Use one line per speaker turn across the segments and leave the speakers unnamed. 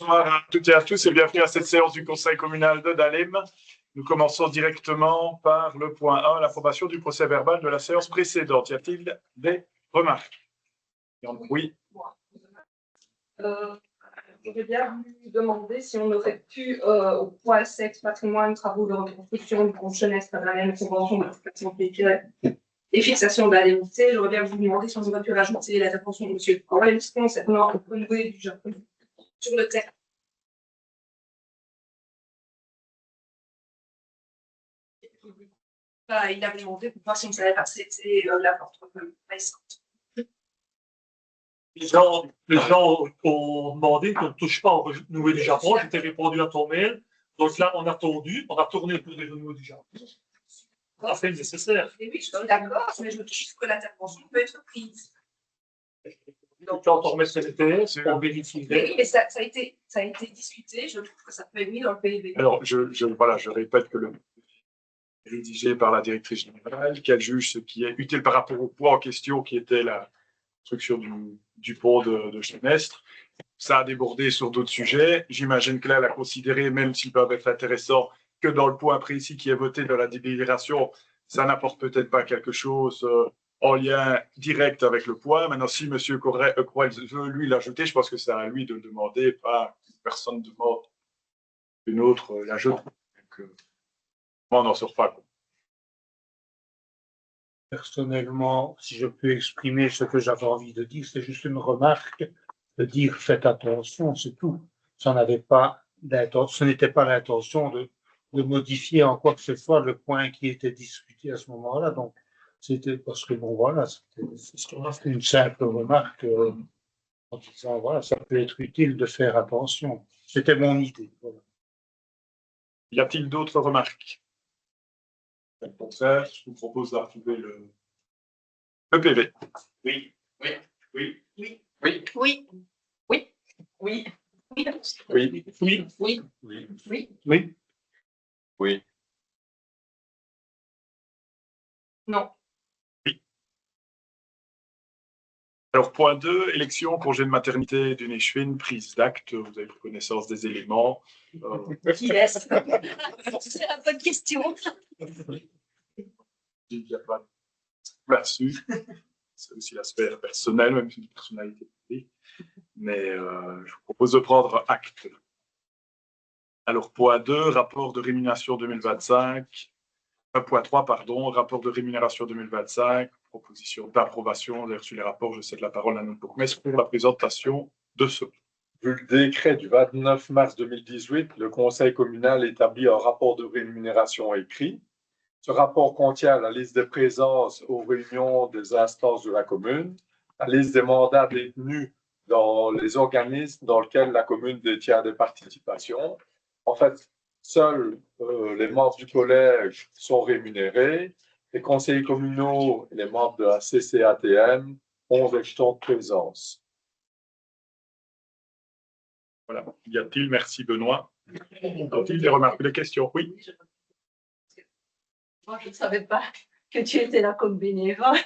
Bonsoir à toutes et à tous et bienvenue à cette séance du Conseil communal de Dahlem. Nous commençons directement par le point 1, l'approbation du procès verbal de la séance précédente. Y a-t-il des remarques? Oui.
J'aurais bien voulu demander si on aurait pu, au point 7, patrimoine, travaux de reconstruction du compte jeunesse par la même convention de fixation et fixation d'indemnité, j'aurais bien voulu demander si on aurait pu rajouter l'intervention de M. Cohen concernant le renouveau du Japon sur le terrain. Il avait demandé pour voir si on savait pas c'était la porte récente.
Les gens ont demandé qu'on ne touche pas au renouveau du Japon. J'étais répondu à ton mail. Donc là, on a attendu, on a tourné pour les renouveaux du Japon. On a fait le nécessaire.
Et oui, je suis d'accord, mais je trouve que l'intervention peut être prise.
Donc, quand on remet ce TTS, on vérifie.
Oui, mais ça a été discuté, je trouve que ça peut être mis dans le PIB.
Alors, je répète que le rédigé par la directrice générale, qu'elle juge ce qui est utile par rapport au point en question qui était la construction du pont de Chenestre. Ça a débordé sur d'autres sujets. J'imagine que là, elle a considéré, même s'ils peuvent être intéressants, que dans le point précis qui est voté dans la délibération, ça n'apporte peut-être pas quelque chose en lien direct avec le point. Maintenant, si M. Croel veut lui l'ajouter, je pense que c'est à lui de le demander, pas personne ne demande une autre l'ajoute. Donc, on n'en sort pas.
Personnellement, si je peux exprimer ce que j'avais envie de dire, c'est juste une remarque de dire faites attention, c'est tout. Ce n'était pas l'intention de modifier en quoi que ce soit le point qui était discuté à ce moment-là. Donc, c'était parce que, bon, voilà, c'était une simple remarque en disant, voilà, ça peut être utile de faire attention. C'était mon idée. Voilà.
Y a-t-il d'autres remarques? Au contraire, je vous propose d'approuver le PV.
Oui.
Oui.
Oui.
Oui.
Oui. Oui. Oui.
Oui.
Oui.
Oui.
Oui.
Oui.
Oui.
Oui.
Non.
Oui. Alors, point 2, élection, congé de maternité d'une échevine, prise d'acte. Vous avez pris connaissance des éléments.
Qui laisse? C'est la bonne question.
Il n'y a pas là-dessus. C'est aussi l'aspect personnel, même si c'est une personnalité publique. Mais je vous propose de prendre acte. Alors, point 2, rapport de rémunération 2025. Point 3, pardon, rapport de rémunération 2025, proposition d'approbation. Vous avez reçu les rapports, je cède la parole à notre bourgmestre pour la présentation de ce.
Vu le décret du 29 mars 2018, le Conseil communal établit un rapport de rémunération écrit. Ce rapport contient la liste des présences aux réunions des instances de la commune, la liste des mandats détenus dans les organismes dans lesquels la commune détient des participations. En fait, seuls les membres du collège sont rémunérés. Les conseillers communaux et les membres de la CCATM ont des jetons de présence.
Voilà. Y a-t-il, merci Benoît, y a-t-il des remarques, des questions? Oui.
Moi, je ne savais pas que tu étais là comme bénévole.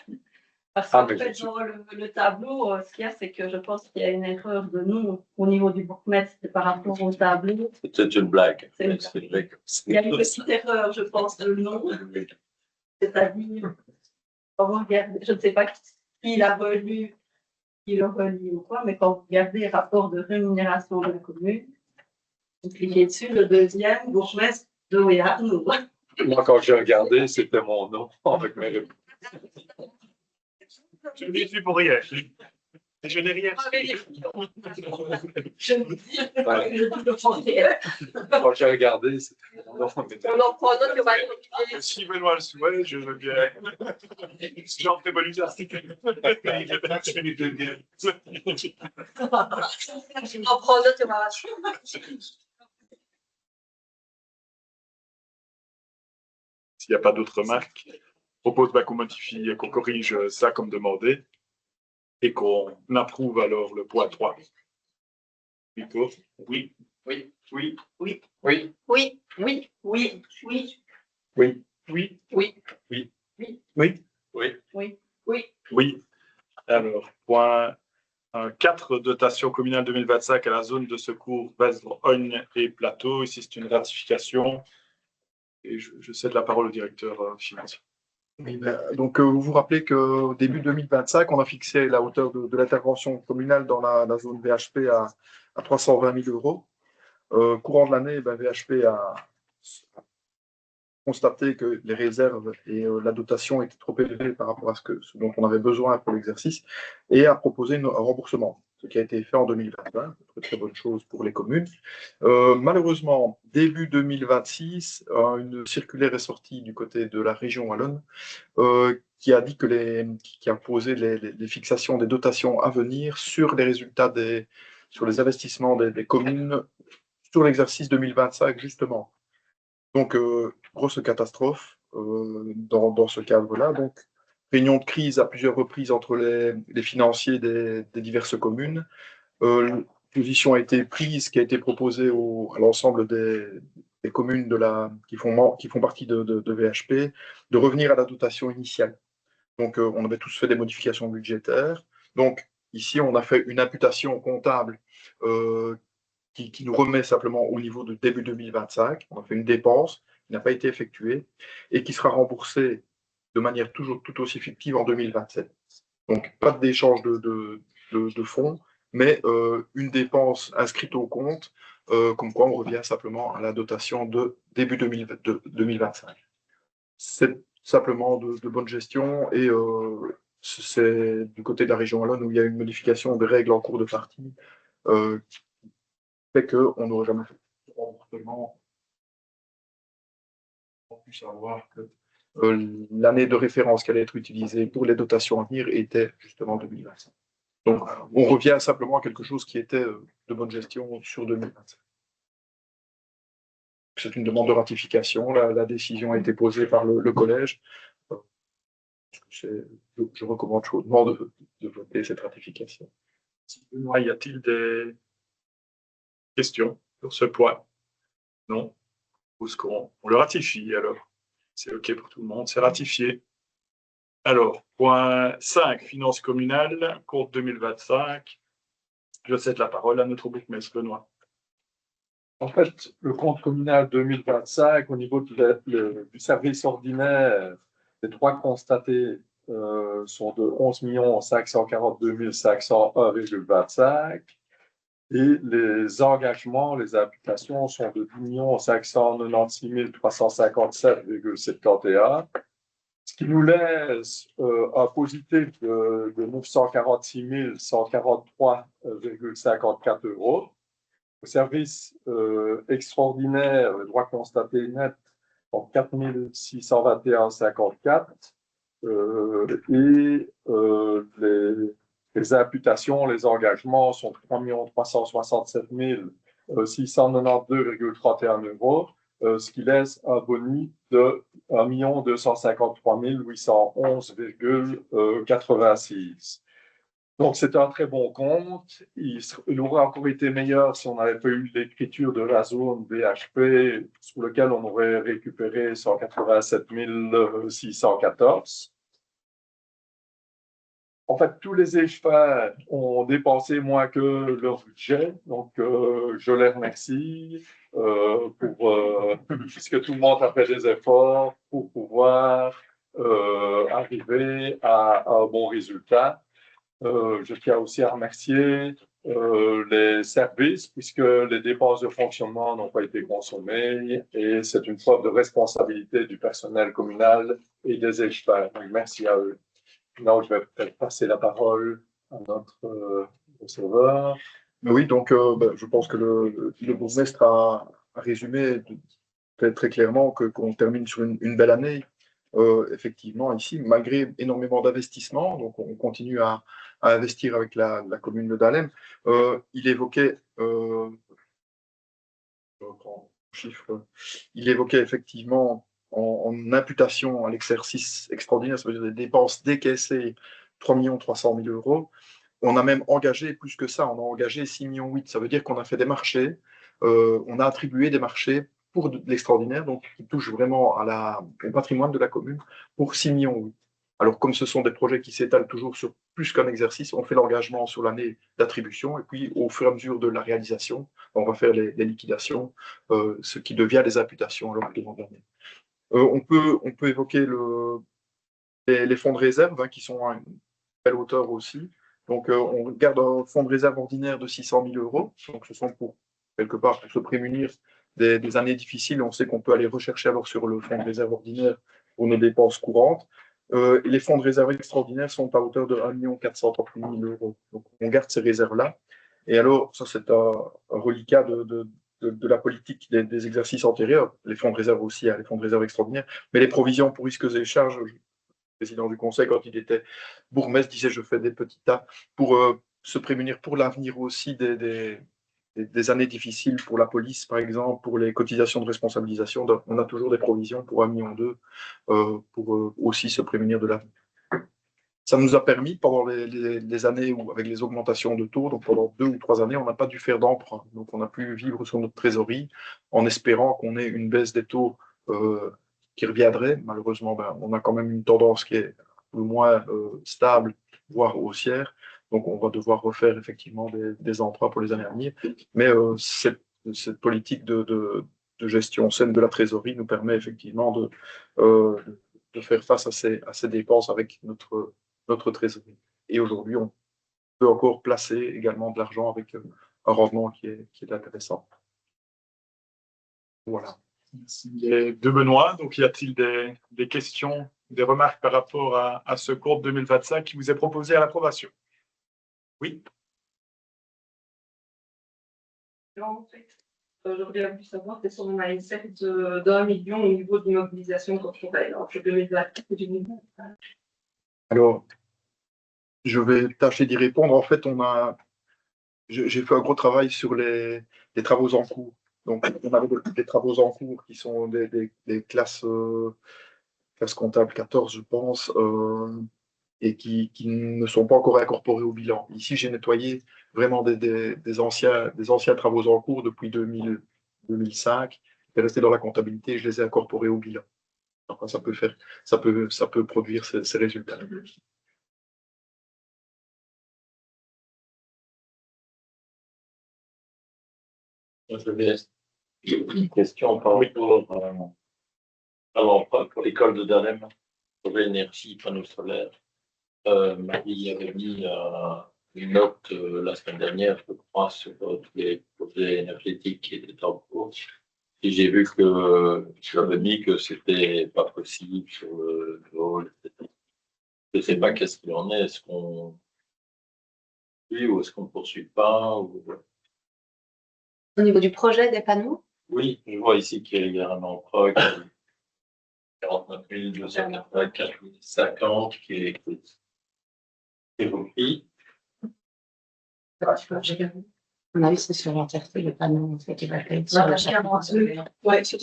Parce qu'en fait, dans le tableau, ce qu'il y a, c'est que je pense qu'il y a une erreur de nous au niveau du bourgmestre par rapport au tableau.
C'est une blague.
Il y a une petite erreur, je pense, de nom. C'est-à-dire, je ne sais pas qui l'a relu, qui le relit ou quoi, mais quand vous regardez les rapports de rémunération de la commune, vous cliquez dessus, le deuxième, bourgmestre de Arnaud.
Moi, quand j'ai regardé, c'était mon nom avec mes réponses.
Je n'ai vu pour rien. Je n'ai rien.
Je me dis, je prends rien.
Quand j'ai regardé, c'était mon nom.
On en prend un autre que va être.
Si Benoît le souhaite, je veux bien. Jean fait bonne
On prend un autre que va.
S'il n'y a pas d'autres remarques, je propose qu'on modifie, qu'on corrige ça comme demandé et qu'on approuve alors le point 3. Nico? Oui. Oui. Oui.
Oui.
Oui.
Oui. Oui. Oui. Oui.
Oui.
Oui.
Oui.
Oui.
Oui.
Oui.
Oui. Oui.
Oui. Alors, point 4 dotations communales 2025 à la zone de secours Vesle-Ogne et Plateau. Ici, c'est une ratification. Et je cède la parole au directeur financier.
Oui, donc, vous vous rappelez qu'au début 2025, on a fixé la hauteur de l'intervention communale dans la zone VHP à 320 000 euros. Courant de l'année, VHP a constaté que les réserves et la dotation étaient trop élevées par rapport à ce dont on avait besoin pour l'exercice et a proposé un remboursement, ce qui a été fait en 2021, une très bonne chose pour les communes. Malheureusement, début 2026, une circulaire est sortie du côté de la région wallonne qui a dit qui a posé les fixations des dotations à venir sur les résultats sur les investissements des communes sur l'exercice 2025 justement. Donc, grosse catastrophe dans ce cadre-là. Donc, réunion de crise à plusieurs reprises entre les financiers des diverses communes. Position a été prise, qui a été proposée à l'ensemble des communes qui font partie de VHP, de revenir à la dotation initiale. Donc, on avait tous fait des modifications budgétaires. Donc, ici, on a fait une imputation comptable qui nous remet simplement au niveau de début 2025. On a fait une dépense qui n'a pas été effectuée et qui sera remboursée de manière toujours tout aussi fictive en 2027. Donc, pas d'échange de fonds, mais une dépense inscrite au compte, comme quoi on revient simplement à la dotation de début 2025. C'est simplement de bonne gestion et c'est du côté de la région wallonne où il y a une modification des règles en cours de partie fait qu'on n'aurait jamais fait de remboursement. On a pu savoir que l'année de référence qui allait être utilisée pour les dotations à venir était justement 2025. Donc, on revient simplement à quelque chose qui était de bonne gestion sur 2025. C'est une demande de ratification. La décision a été posée par le collège. Je recommande chaudement de voter cette ratification.
Benoît, y a-t-il des questions sur ce point? Non. On le ratifie alors. C'est OK pour tout le monde, c'est ratifié. Alors, point 5, finances communales, compte 2025. Je cède la parole à notre bourgmestre Benoît.
En fait, le compte communal 2025, au niveau du service ordinaire, les droits constatés sont de 11 542 501,25 et les engagements, les imputations sont de 10 596 357,71, ce qui nous laisse un positif de 946 143,54 euros. Au service extraordinaire, le droit constaté net en 4 621,54 et les imputations, les engagements sont 3 367 692,31 euros, ce qui laisse un bonus de 1 253 811,86. Donc, c'est un très bon compte. Il aurait encore été meilleur si on n'avait pas eu l'écriture de la zone VHP, sur lequel on aurait récupéré 187 614. En fait, tous les experts ont dépensé moins que leur budget, donc je les remercie puisque tout le monde a fait des efforts pour pouvoir arriver à un bon résultat. Je tiens aussi à remercier les services, puisque les dépenses de fonctionnement n'ont pas été consommées, et c'est une preuve de responsabilité du personnel communal et des experts. Donc, merci à eux. Maintenant, je vais peut-être passer la parole à notre receveur.
Oui, donc je pense que le bourgmestre a résumé très, très clairement qu'on termine sur une belle année. Effectivement, ici, malgré énormément d'investissements, donc on continue à investir avec la commune de Dahlem. Il évoquait, je reprends le chiffre, il évoquait effectivement en imputation à l'exercice extraordinaire, ça veut dire des dépenses décaissées, 3 300 000 euros. On a même engagé plus que ça, on a engagé 6,8 millions. Ça veut dire qu'on a fait des marchés, on a attribué des marchés pour l'extraordinaire, donc qui touche vraiment au patrimoine de la commune, pour 6,8 millions. Alors, comme ce sont des projets qui s'étalent toujours sur plus qu'un exercice, on fait l'engagement sur l'année d'attribution et puis au fur et à mesure de la réalisation, on va faire les liquidations, ce qui devient des imputations alors qu'ils vont gagner. On peut évoquer les fonds de réserve qui sont à une belle hauteur aussi. Donc, on regarde un fonds de réserve ordinaire de 600 000 euros. Donc, ce sont pour, quelque part, pour se prémunir des années difficiles. On sait qu'on peut aller rechercher alors sur le fonds de réserve ordinaire pour nos dépenses courantes. Et les fonds de réserve extraordinaires sont à hauteur de 1 438 000 euros. Donc, on garde ces réserves-là. Et alors, ça, c'est un reliquat de la politique des exercices antérieurs. Les fonds de réserve aussi, les fonds de réserve extraordinaires. Mais les provisions pour risques et charges, le président du conseil, quand il était bourgmestre, disait je fais des petits tas pour se prémunir pour l'avenir aussi des années difficiles pour la police, par exemple, pour les cotisations de responsabilisation. Donc, on a toujours des provisions pour 1,2 million pour aussi se prémunir de l'avenir. Ça nous a permis, pendant les années où, avec les augmentations de taux, donc pendant 2 ou 3 années, on n'a pas dû faire d'emprunt. Donc, on a pu vivre sur notre trésorerie en espérant qu'on ait une baisse des taux qui reviendrait. Malheureusement, on a quand même une tendance qui est plus ou moins stable, voire haussière. Donc, on va devoir refaire effectivement des emprunts pour les années à venir. Mais cette politique de gestion saine de la trésorerie nous permet effectivement de faire face à ces dépenses avec notre trésorerie. Et aujourd'hui, on peut encore placer également de l'argent avec un rendement qui est intéressant. Voilà.
Merci de Benoît. Donc, y a-t-il des questions, des remarques par rapport à ce compte 2025 qui vous est proposé à l'approbation? Oui.
En fait, j'aurais bien voulu savoir quels sont les mindset d'1 million au niveau de mobilisation corporelle entre 2024 et 2025.
Alors, je vais tâcher d'y répondre. En fait, j'ai fait un gros travail sur les travaux en cours. Donc, on avait des travaux en cours qui sont des classes comptables 14, je pense, et qui ne sont pas encore incorporés au bilan. Ici, j'ai nettoyé vraiment des anciens travaux en cours depuis 2005, qui étaient restés dans la comptabilité, et je les ai incorporés au bilan. Enfin, ça peut produire ces résultats.
J'avais une question par rapport à l'emprunt pour l'école de Dahlem pour l'énergie, panneaux solaires. Marie avait mis une note la semaine dernière, je crois, sur tous les projets énergétiques qui étaient en cours. Et j'ai vu que tu avais mis que c'était pas possible sur le hall, etc. Je ne sais pas qu'est-ce qu'il en est. Est-ce qu'on suit ou est-ce qu'on ne poursuit pas ou...
Au niveau du projet des panneaux?
Oui, je vois ici qu'il y a un emprunt 49 284 50 qui est repris.
On a vu c'est sur l'entièreté le panneau en fait, qui va être
Voilà,
sur
j'ai avancé. Ouais, c'est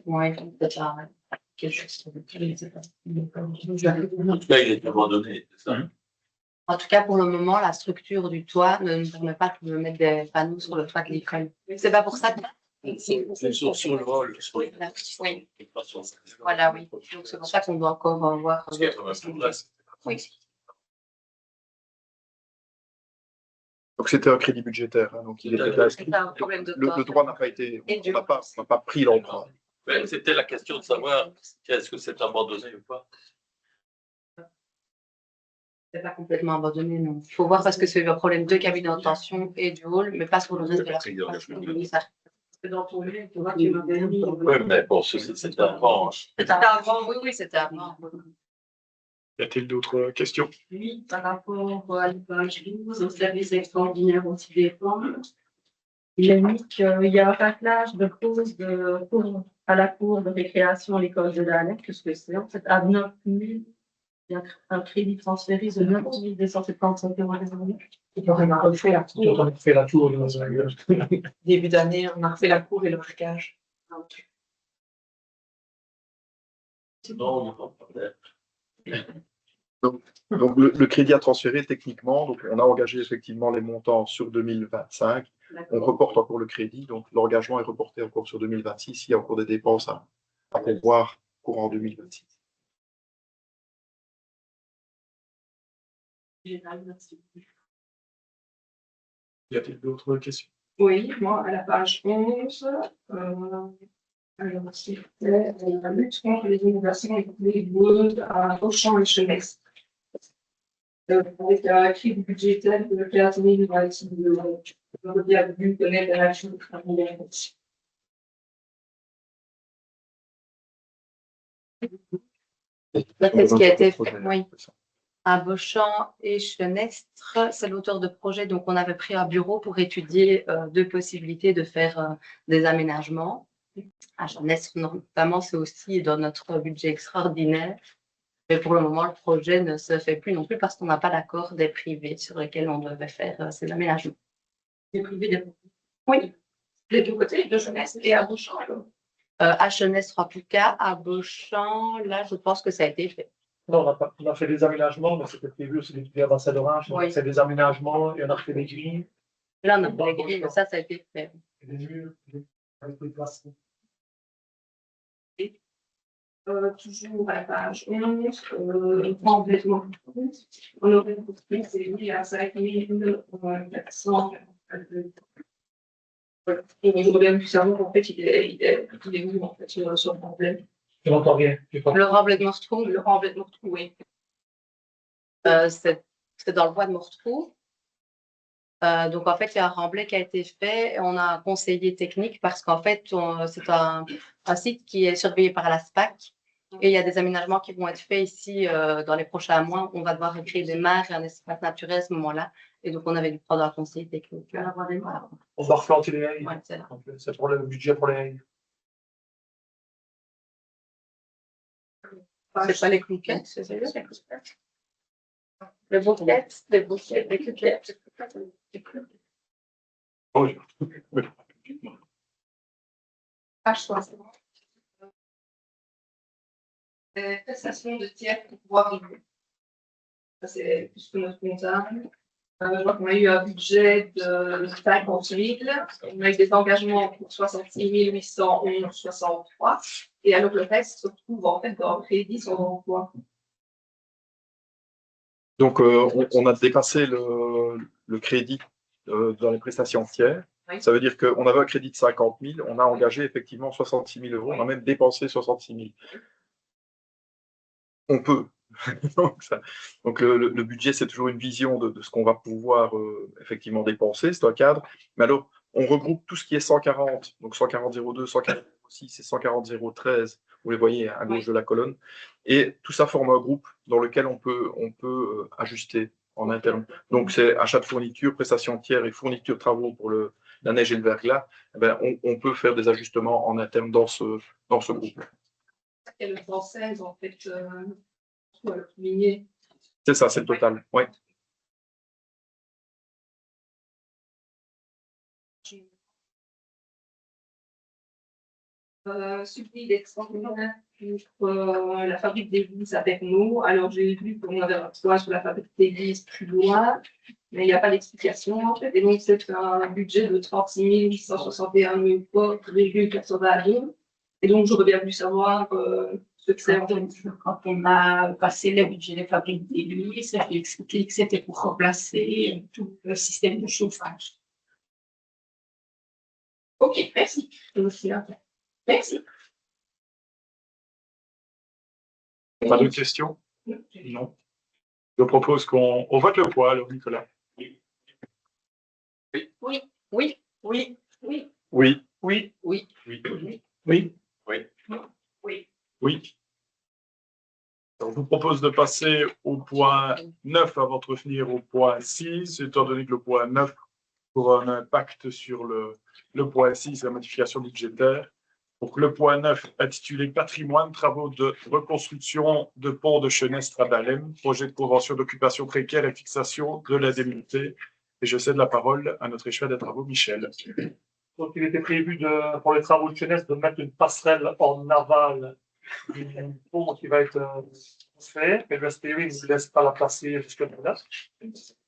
Ouais, peut-être quelque chose sur lequel il
En tout cas, il est abandonné, c'est ça.
En tout cas, pour le moment, la structure du toit ne nous permet pas de mettre des panneaux sur le toit de l'école. C'est pas pour ça que...
C'est sur le hall.
Oui. Voilà, oui. Donc c'est pour ça qu'on doit encore voir.
Parce qu'il y a quand même tout le reste.
Oui.
Donc, c'était un crédit budgétaire. Hein, donc, il était inscrit.
C'est un problème de
Le droit n'a pas été. On n'a pas pris l'emprunt.
C'était la question de savoir est-ce que c'est abandonné ou pas.
C'est pas complètement abandonné, non. Il faut voir parce que c'est un problème de cabinet de tension et du hall, mais pas sur le reste de la structure.
dans ton livre, tu vois, tu m'avais mis.
Oui, mais pour ceci, c'était avant.
C'était avant, oui, c'était avant.
Y a-t-il d'autres questions?
Oui, par rapport à l'image 12, au service extraordinaire aussi des femmes, il a mis qu'il y a un raclage de pause à la cour de récréation à l'école de Dahlem. Qu'est-ce que c'est? En fait, à 9 000, il y a un crédit transféré de 9 275 euros.
On a refait la cour. On a fait la tour.
Début d'année, on a refait la cour et le marquage.
Non, on n'a pas.
Donc le crédit à transférer techniquement, donc on a engagé effectivement les montants sur 2025. On reporte encore le crédit, donc l'engagement est reporté encore sur 2026. Il y a encore des dépenses à prévoir courant 2026.
Y a-t-il d'autres questions?
Oui, moi, à la page 11, alors, c'était la lutte contre les inondations et les boules à Auchan et Chenest. Avec un cri budgétaire de 15 000 €. On bien vu connaître la action de travail.
C'est ce qui a été fait, oui. À Beauchamp et Chenestre, c'est l'auteur de projet. Donc, on avait pris un bureau pour étudier deux possibilités de faire des aménagements. À Chenestre, notamment, c'est aussi dans notre budget extraordinaire. Mais pour le moment, le projet ne se fait plus non plus parce qu'on n'a pas d'accord des privés sur lesquels on devait faire ces aménagements.
Des privés, des... Oui, les deux côtés, de Chenestre et à Beauchamp.
À Chenestre, en tout cas, à Beauchamp, là, je pense que ça a été fait.
Non, on a fait des aménagements, mais c'était prévu aussi d'étudier à Bassin d'Orange. On a fait des aménagements et on a fait des grilles.
Là, on a fait des grilles, mais ça a été fait.
Et des murs, avec des places.
Toujours à la page 11, complètement. On aurait construit ces lignes à 5 400. Et je reviens plus savoir, en fait, il est où, en fait, sur le problème.
Je n'entends rien.
Le remblai de Morteau,
Le remblai de Morteau, oui.
c'est dans le bois de Morteau. Donc, en fait, il y a un remblai qui a été fait et on a un conseiller technique parce qu'en fait, c'est un site qui est surveillé par la SPAC et il y a des aménagements qui vont être faits ici dans les prochains mois. On va devoir écrire des mares et un espace naturel à ce moment-là. Et donc, on avait dû prendre un conseiller technique. Voilà.
On va replanter les haies.
Ouais, c'est là.
C'est pour le budget pour les haies.
C'est pas les clouquettes, c'est ça. Les bouquettes, les clouquettes.
Oui.
Page 60. Prestations de tiers pour pouvoir vivre. Ça, c'est plus que notre comptable. Je vois qu'on a eu un budget de 50 000. On a eu des engagements pour 66 811,63. Et alors, le reste se trouve en fait dans le crédit sur l'emploi.
Donc, on a dépassé le crédit dans les prestations tiers.
Oui.
Ça veut dire qu'on avait un crédit de 50 000, on a engagé effectivement 66 000 €, on a même dépensé 66 000. On peut. Donc le budget, c'est toujours une vision de ce qu'on va pouvoir effectivement dépenser, c'est un cadre. Mais alors, on regroupe tout ce qui est 140, donc 140,02, 140,06 et 140,013, vous les voyez à gauche de la colonne, et tout ça forme un groupe dans lequel on peut ajuster en interne. Donc c'est achat de fourniture, prestations tiers et fourniture de travaux pour la neige et le verglas. Eh ben, on peut faire des ajustements en interne dans ce groupe.
Et le français, en fait, souligner.
C'est ça, c'est le total. Oui.
Subtil extraordinaire pour la fabrique d'églises avec nous. Alors, j'ai vu qu'on avait un point sur la fabrique d'églises plus loin, mais il n'y a pas d'explication en fait. Et donc, c'est un budget de 36 861,82. Et donc, j'aurais bien voulu savoir ce que c'est.
Quand on a passé le budget des fabriques d'églises, j'ai expliqué que c'était pour remplacer tout le système de chauffage.
Ok, merci. Merci.
Pas d'autres questions? Non. Je propose qu'on vote le poids, alors, Nicolas.
Oui.
Oui.
Oui.
Alors, je vous propose de passer au point 9 avant de revenir au point 6, étant donné que le point 9 aura un impact sur le point 6, la modification budgétaire. Donc, le point 9, intitulé Patrimoine, travaux de reconstruction de pont de Chenestre à Dahlem, projet de convention d'occupation précaire et fixation de l'indemnité. Et je cède la parole à notre échelle des travaux, Michel.
Donc, il était prévu pour les travaux de Chenestre de mettre une passerelle en aval du pont qui va être fait, mais le SPV ne nous laisse pas la placer jusque-là.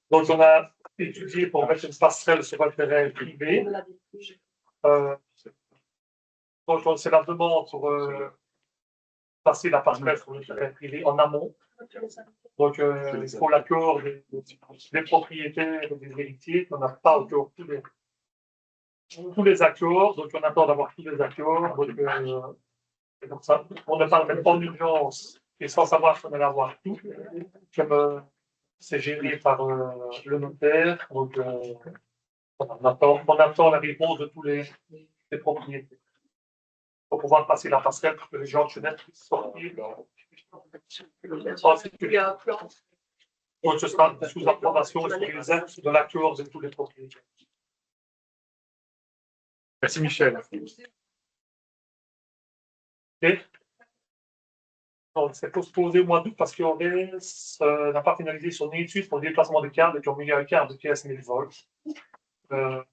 Donc, on a étudié pour mettre une passerelle sur un terrain privé. Donc, c'est la demande pour passer la passerelle sur le terrain privé en amont. Donc, il faut l'accord des propriétaires et des héritiers, qu'on n'a pas encore tous les accords, donc on attend d'avoir tous les accords. Donc, c'est comme ça, on ne parle même pas en urgence et sans savoir si on allait avoir tout, comme c'est géré par le notaire. Donc, on attend la réponse de tous les propriétaires pour pouvoir passer la passerelle pour que les gens de Chenest puissent sortir.
Il y a un plan.
Donc, ce sera sous approbation et sous réserve de l'accord de tous les propriétaires.
Merci Michel.
Okay. Donc, c'est postposé au mois d'août parce qu'ORS n'a pas finalisé son étude pour le déplacement de câbles qui ont mis un câble de 15 000 volts. On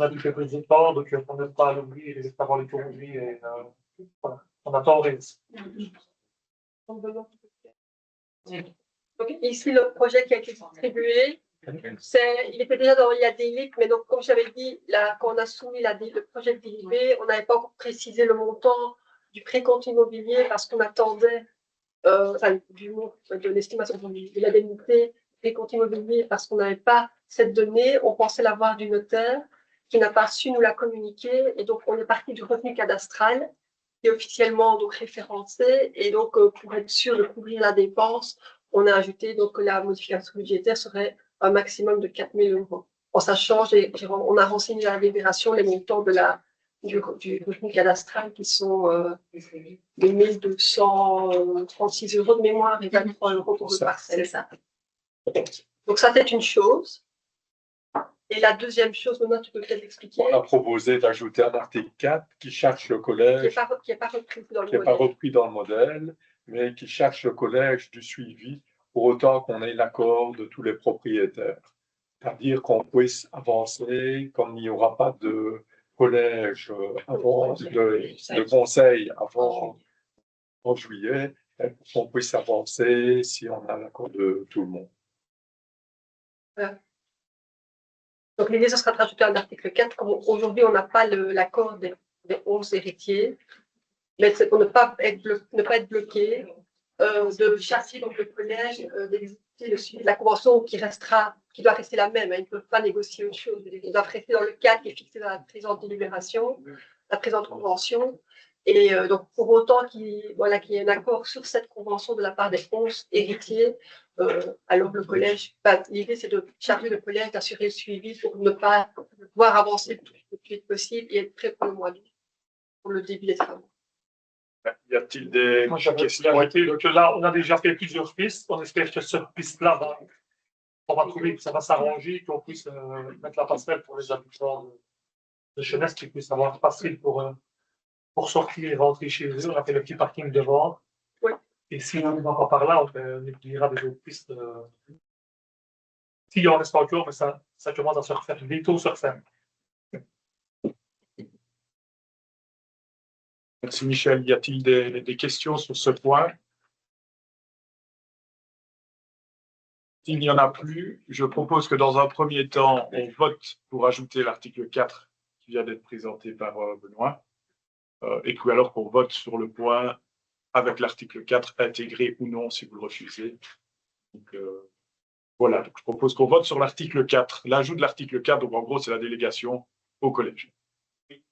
a du résultat, donc on n'aime pas l'ouvrir et avoir les conduits. Et voilà. On attend ORS.
Donc, ici, le projet qui a été distribué, il était déjà dans la DILIP, mais donc, comme j'avais dit, quand on a soumis le projet de DILIP, on n'avait pas encore précisé le montant du précompte immobilier parce qu'on attendait, de l'estimation de l'indemnité précompte immobilier parce qu'on n'avait pas cette donnée. On pensait l'avoir du notaire qui n'a pas su nous la communiquer. Et donc, on est parti du revenu cadastral qui est officiellement donc référencé. Et donc, pour être sûr de couvrir la dépense, on a ajouté donc que la modification budgétaire serait un maximum de 4 000 €. En sachant, on a renseigné à la délibération les montants du revenu cadastral qui sont de 1 236 € de mémoire et 23 € pour le parcelle. Ça. Donc, ça, c'est une chose. Et la deuxième chose, maintenant, tu peux peut-être expliquer.
On a proposé d'ajouter un article 4 qui cherche le collège.
Qui n'est pas repris dans le
modèle. Qui n'est pas repris dans le modèle, mais qui cherche le collège du suivi pour autant qu'on ait l'accord de tous les propriétaires. C'est-à-dire qu'on puisse avancer, comme il n'y aura pas de collège avant, de conseil avant en juillet, qu'on puisse avancer si on a l'accord de tout le monde.
Voilà. Donc, l'idée, ce sera de rajouter un article 4. Comme aujourd'hui, on n'a pas l'accord des 11 héritiers, mais c'est pour ne pas être bloqué, de chasser donc, le collège, d'exécuter le suivi de la convention qui doit rester la même. Hein, ils ne peuvent pas négocier autre chose. Ils doivent rester dans le cadre qui est fixé dans la présente délibération, la présente convention. Et donc, pour autant qu'il y ait un accord sur cette convention de la part des 11 héritiers, alors le collège, l'idée c'est de charger le collège d'assurer le suivi pour ne pas pouvoir avancer le plus vite possible et être prêt pour le mois d'août, pour le début des travaux.
Y a-t-il des questions?
Donc là, on a déjà fait plusieurs pistes. On espère que cette piste-là, on va trouver que ça va s'arranger, qu'on puisse mettre la passerelle pour les habitants de Chenest, qui puissent avoir facile pour sortir et rentrer chez eux. On a fait le petit parking devant.
Oui.
Et si on ne va pas par là, on étudiera des autres pistes. S'il en reste encore, mais ça commence à se refaire. Bientôt se refaire.
Merci Michel. Y a-t-il des questions sur ce point? S'il n'y en a plus, je propose que dans un premier temps, on vote pour ajouter l'article 4 qui vient d'être présenté par Benoît, et puis alors qu'on vote sur le point avec l'article 4 intégré ou non si vous le refusez. Donc, voilà, donc, je propose qu'on vote sur l'article 4, l'ajout de l'article 4, donc en gros c'est la délégation au collège.
Oui.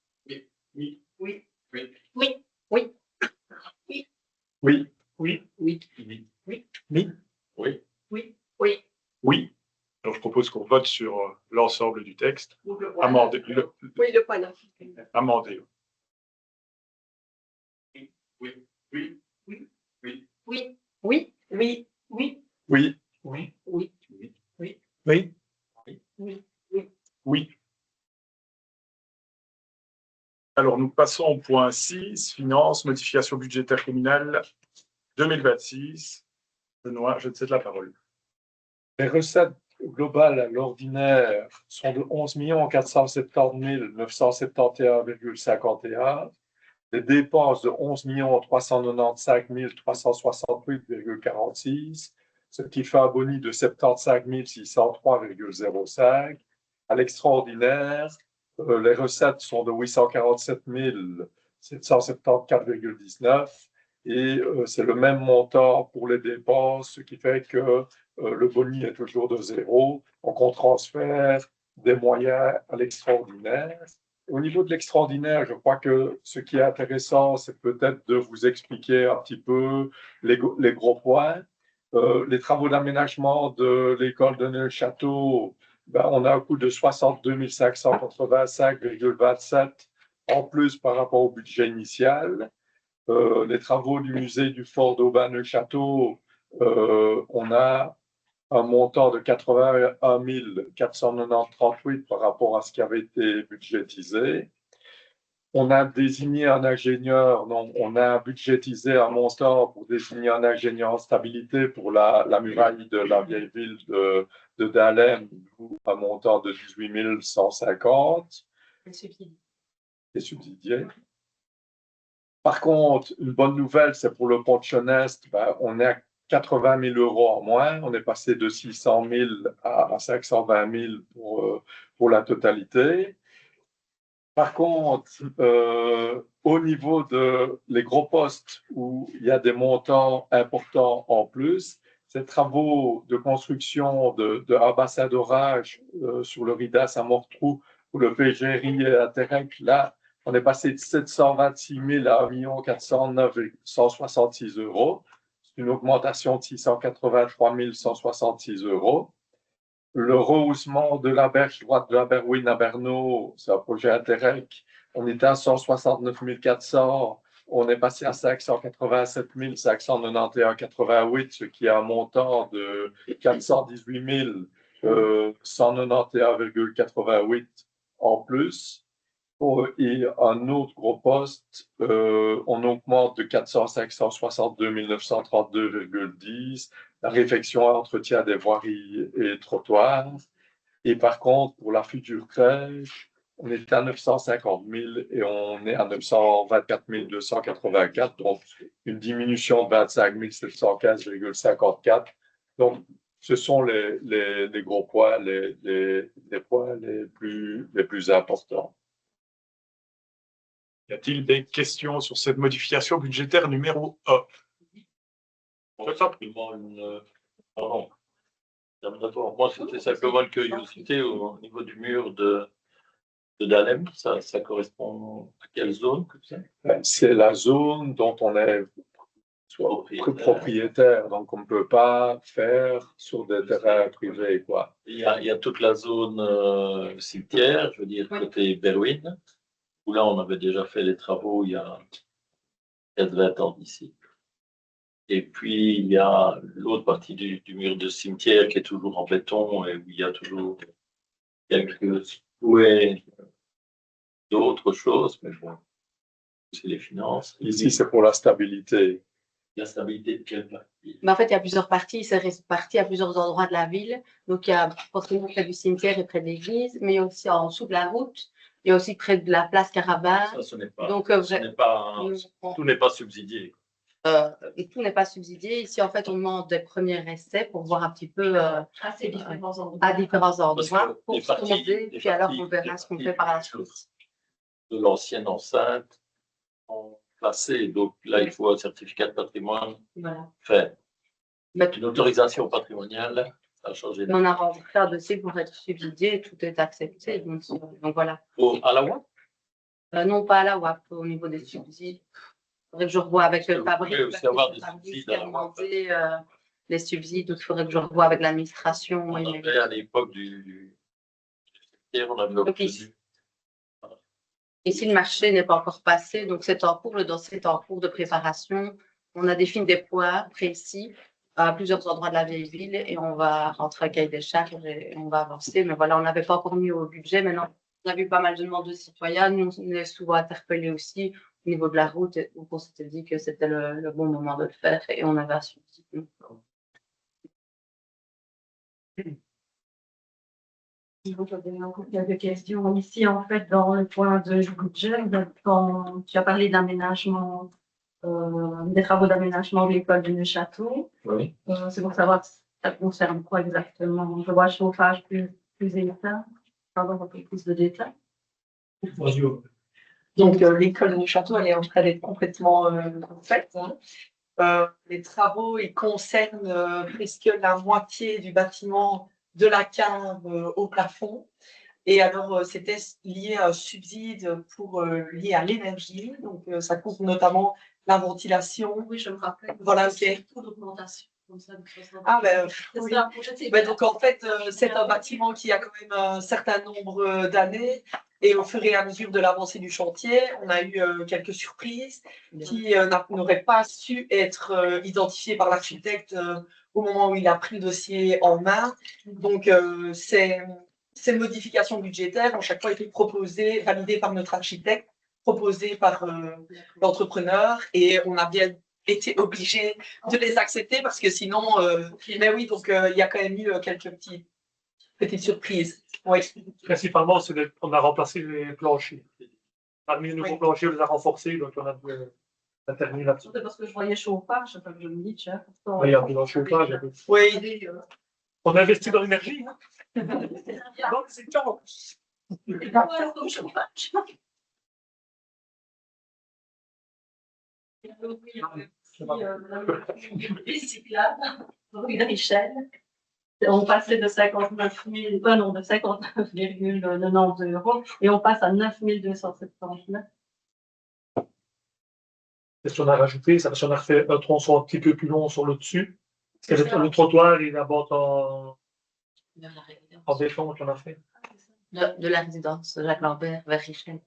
Oui.
Oui.
Oui.
Oui.
Oui.
Oui.
Oui.
Oui.
Oui.
Oui.
Oui.
Oui.
Oui. Oui.
Oui. Donc je propose qu'on vote sur l'ensemble du texte. Amendé.
Oui, le point 9.
Amendé.
Oui. Oui. Oui.
Oui.
Oui.
Oui.
Oui. Oui. Oui.
Oui.
Oui.
Oui.
Oui.
Oui.
Oui.
Oui. Alors, nous passons au point 6, finances, modification budgétaire communale 2026. Benoît, je te cède la parole.
Les recettes globales à l'ordinaire sont de 11 470 971,51. Les dépenses de 11 395 368,46, ce qui fait un boni de 75 603,05. À l'extraordinaire, les recettes sont de 847 774,19 et c'est le même montant pour les dépenses, ce qui fait que le boni est toujours de 0. Donc, on transfère des moyens à l'extraordinaire. Au niveau de l'extraordinaire, je crois que ce qui est intéressant, c'est peut-être de vous expliquer un petit peu les gros points. Les travaux d'aménagement de l'école de Neuchâteau, ben, on a un coût de 62 585,27 en plus par rapport au budget initial. Les travaux du musée du Fort d'Aubin-Neuchâteau, on a un montant de 81 490,38 par rapport à ce qui avait été budgétisé. On a désigné un ingénieur, donc on a budgétisé un montant pour désigner un ingénieur en stabilité pour la muraille de la vieille ville de Dahlem, un montant de 18 150. C'est subsidié. Par contre, une bonne nouvelle, c'est pour le pont de Chenest, ben, on est à 80 000 euros en moins. On est passé de 600 000 à 520 000 pour la totalité. Par contre, au niveau de les gros postes où il y a des montants importants en plus, ces travaux de construction de bassin d'orage sur le Ridas à Mortrou ou le PGRI et à Terrec, là, on est passé de 726 000 à 1 409 166 euros. C'est une augmentation de 683 166 euros. Le rehaussement de la berge droite de la Berwyn à Berneau, c'est un projet Interreg. On était à 169 400, on est passé à 587 591,88, ce qui est un montant de 418 191,88 en plus. Et un autre gros poste, on augmente de 562 932,10 la réfection et entretien des voiries et trottoirs. Et par contre, pour la future crèche, on est à 950 000 et on est à 924 284, donc une diminution de 25 715,54. Donc, ce sont les gros points, les points les plus importants.
Y a-t-il des questions sur cette modification budgétaire numéro 1?
Pardon. Moi, c'était simplement une curiosité au niveau du mur de Dahlem. Ça correspond à quelle zone comme ça?
C'est la zone dont on est propriétaire, donc on ne peut pas faire sur des terrains privés, quoi.
Il y a toute la zone cimetière, je veux dire, côté Berwyn, où là, on avait déjà fait les travaux il y a 20 ans d'ici. Et puis, il y a l'autre partie du mur de cimetière qui est toujours en béton et où il y a toujours quelques souhaits d'autres choses, mais bon, c'est les finances.
Ici, c'est pour la stabilité.
La stabilité de quelle partie?
Mais en fait, il y a plusieurs parties, c'est réparti à plusieurs endroits de la ville. Donc, il y a forcément près du cimetière et près de l'église, mais il y a aussi en dessous de la route, il y a aussi près de la place Carabin.
Ça, ce n'est pas,
donc,
tout n'est pas subsidié.
Et tout n'est pas subsidié. Ici, en fait, on demande des premiers essais pour voir un petit peu à différents endroits pour se demander, puis alors on verra ce qu'on fait par la suite.
De l'ancienne enceinte placée, donc là, il faut un certificat de patrimoine.
Voilà.
Fait. Une autorisation patrimoniale, ça a changé.
On a rentré un dossier pour être subsidié, tout est accepté. Donc voilà.
À la WAP?
Non, pas à la WAP, au niveau des subsides. Il faudrait que je revoie avec le Fabrice.
Vous aussi avoir des subsides à
demander les subsides, donc il faudrait que je revoie avec l'administration.
À l'époque du on avait obtenu.
Ici, le marché n'est pas encore passé, donc c'est en cours, le dossier est en cours de préparation. On a défini des points précis à plusieurs endroits de la vieille ville et on va rentrer à cahier des charges et on va avancer. Mais voilà, on n'avait pas encore mis au budget. Maintenant, on a vu pas mal de demandes de citoyens. Nous, on est souvent interpellés aussi au niveau de la route. Donc, on s'était dit que c'était le bon moment de le faire et on avait assuré.
J'avais encore quelques questions. Ici, en fait, dans le point de budget, quand tu as parlé d'aménagement, des travaux d'aménagement de l'école de Neuchâteau,
oui.
C'est pour savoir si ça concerne quoi exactement. Je vois chauffage plus éteint, avoir un peu plus de détails. Donc, l'école du château, elle est en train d'être complètement faite. Hein. Les travaux, ils concernent presque la moitié du bâtiment de la cave au plafond. Et alors, c'était lié à un subside lié à l'énergie. Donc, ça couvre notamment la ventilation.
Oui, je me rappelle.
Voilà, ok.
Trop d'augmentation.
Ah, ben, oui. Ben, donc, en fait, c'est un bâtiment qui a quand même un certain nombre d'années. Et au fur et à mesure de l'avancée du chantier, on a eu quelques surprises qui n'auraient pas su être identifiées par l'architecte au moment où il a pris le dossier en main. Donc, ces modifications budgétaires ont chaque fois été proposées, validées par notre architecte, proposées par l'entrepreneur, et on a bien été obligé de les accepter parce que sinon, mais oui, donc il y a quand même eu quelques petites surprises. Oui.
Principalement, on a remplacé les planchers. On a mis de nouveaux planchers, on les a renforcés, donc on a terminé là-dessus.
C'est parce que je voyais chauffage, c'est pas que je me dis, tiens.
Oui, il y a un chauffage.
Oui.
On investit dans l'énergie. Hein. Donc, c'est temps.
Rue de Richel. On passait de 59,90 euros et on passe à 9 279.
Qu'est-ce qu'on a rajouté? Ça, on a fait un tronçon un petit peu plus long sur le dessus. Parce que le trottoir, il est d'abord en béton qu'on a fait.
De la résidence Jacques Lambert vers Richel.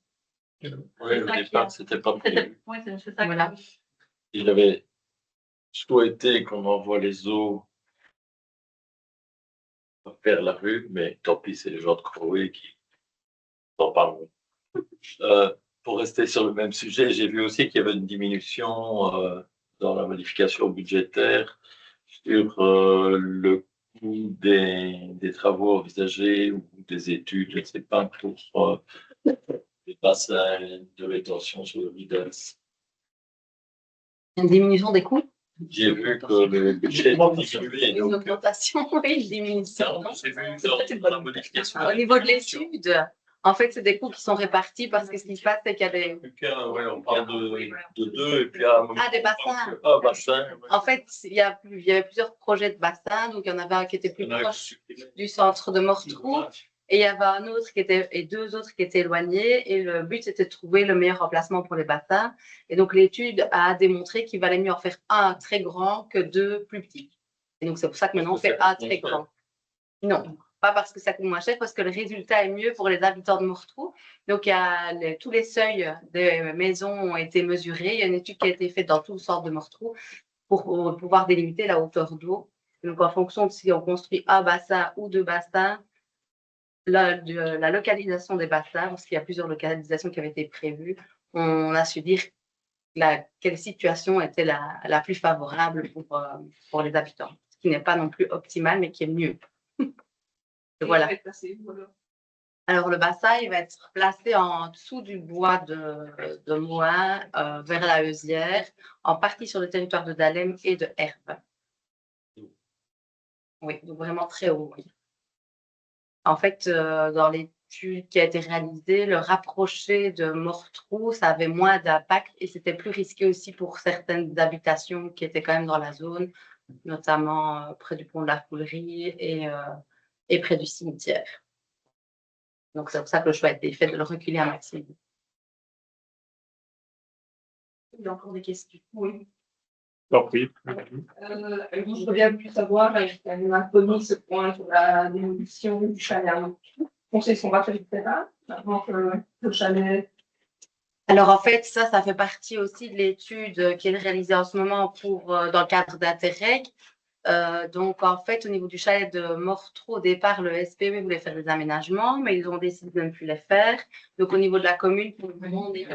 Oui, au départ, c'était pas prévu.
Oui, c'est ça.
Voilà.
Il avait souhaité qu'on envoie les eaux vers la rue, mais tant pis, c'est les gens de Croé qui en parlent. Pour rester sur le même sujet, j'ai vu aussi qu'il y avait une diminution dans la modification budgétaire sur le coût des travaux envisagés ou des études, je ne sais pas, pour les bassins de rétention sur le Ridas.
Une diminution des coûts?
J'ai vu que le budget diminuait.
Une augmentation, oui, une diminution.
J'ai vu dans la modification.
Au niveau de l'étude, en fait, c'est des coûts qui sont répartis parce que ce qui se passe, c'est qu'il y a des...
Ouais, on parle de deux et puis
des bassins.
Bassin. Ouais.
En fait, il y avait plusieurs projets de bassins. Donc, il y en avait un qui était plus proche du centre de Morteroux. Et il y avait un autre et deux autres qui étaient éloignés. Et le but, c'était de trouver le meilleur emplacement pour les bassins. Et donc, l'étude a démontré qu'il valait mieux en faire un très grand que deux plus petits. Et donc, c'est pour ça que maintenant, on fait un très grand. Non, pas parce que ça coûte moins cher, parce que le résultat est mieux pour les habitants de Morteroux. Donc, tous les seuils des maisons ont été mesurés. Il y a une étude qui a été faite dans tout le centre de Morteroux pour pouvoir délimiter la hauteur d'eau. Donc, en fonction de si on construit un bassin ou deux bassins, la localisation des bassins, parce qu'il y a plusieurs localisations qui avaient été prévues, on a su dire quelle situation était la plus favorable pour les habitants, ce qui n'est pas non plus optimal, mais qui est mieux. Voilà. Alors, le bassin, il va être placé en dessous du bois de Moin, vers la Heusière, en partie sur le territoire de Dahlem et de Herbe. Oui, donc vraiment très haut. Oui. En fait, dans l'étude qui a été réalisée, le rapprocher de Morteroux, ça avait moins d'impact et c'était plus risqué aussi pour certaines habitations qui étaient quand même dans la zone, notamment près du pont de la Foulerie et près du cimetière. Donc, c'est pour ça que le choix a été fait de le reculer un maximum. Il y a encore des questions?
Oui. Donc, oui.
Je reviens plus savoir, on a commis ce point sur la démolition du chalet à Morteroux. On sait qu'on va faire du terrain avant que le chalet.
Alors, en fait, ça fait partie aussi de l'étude qui est réalisée en ce moment dans le cadre d'Interreg. Donc, en fait, au niveau du chalet de Morteroux, au départ, le SPV voulait faire des aménagements, mais ils ont décidé de ne plus les faire. Donc, au niveau de la commune, pour le moment, on est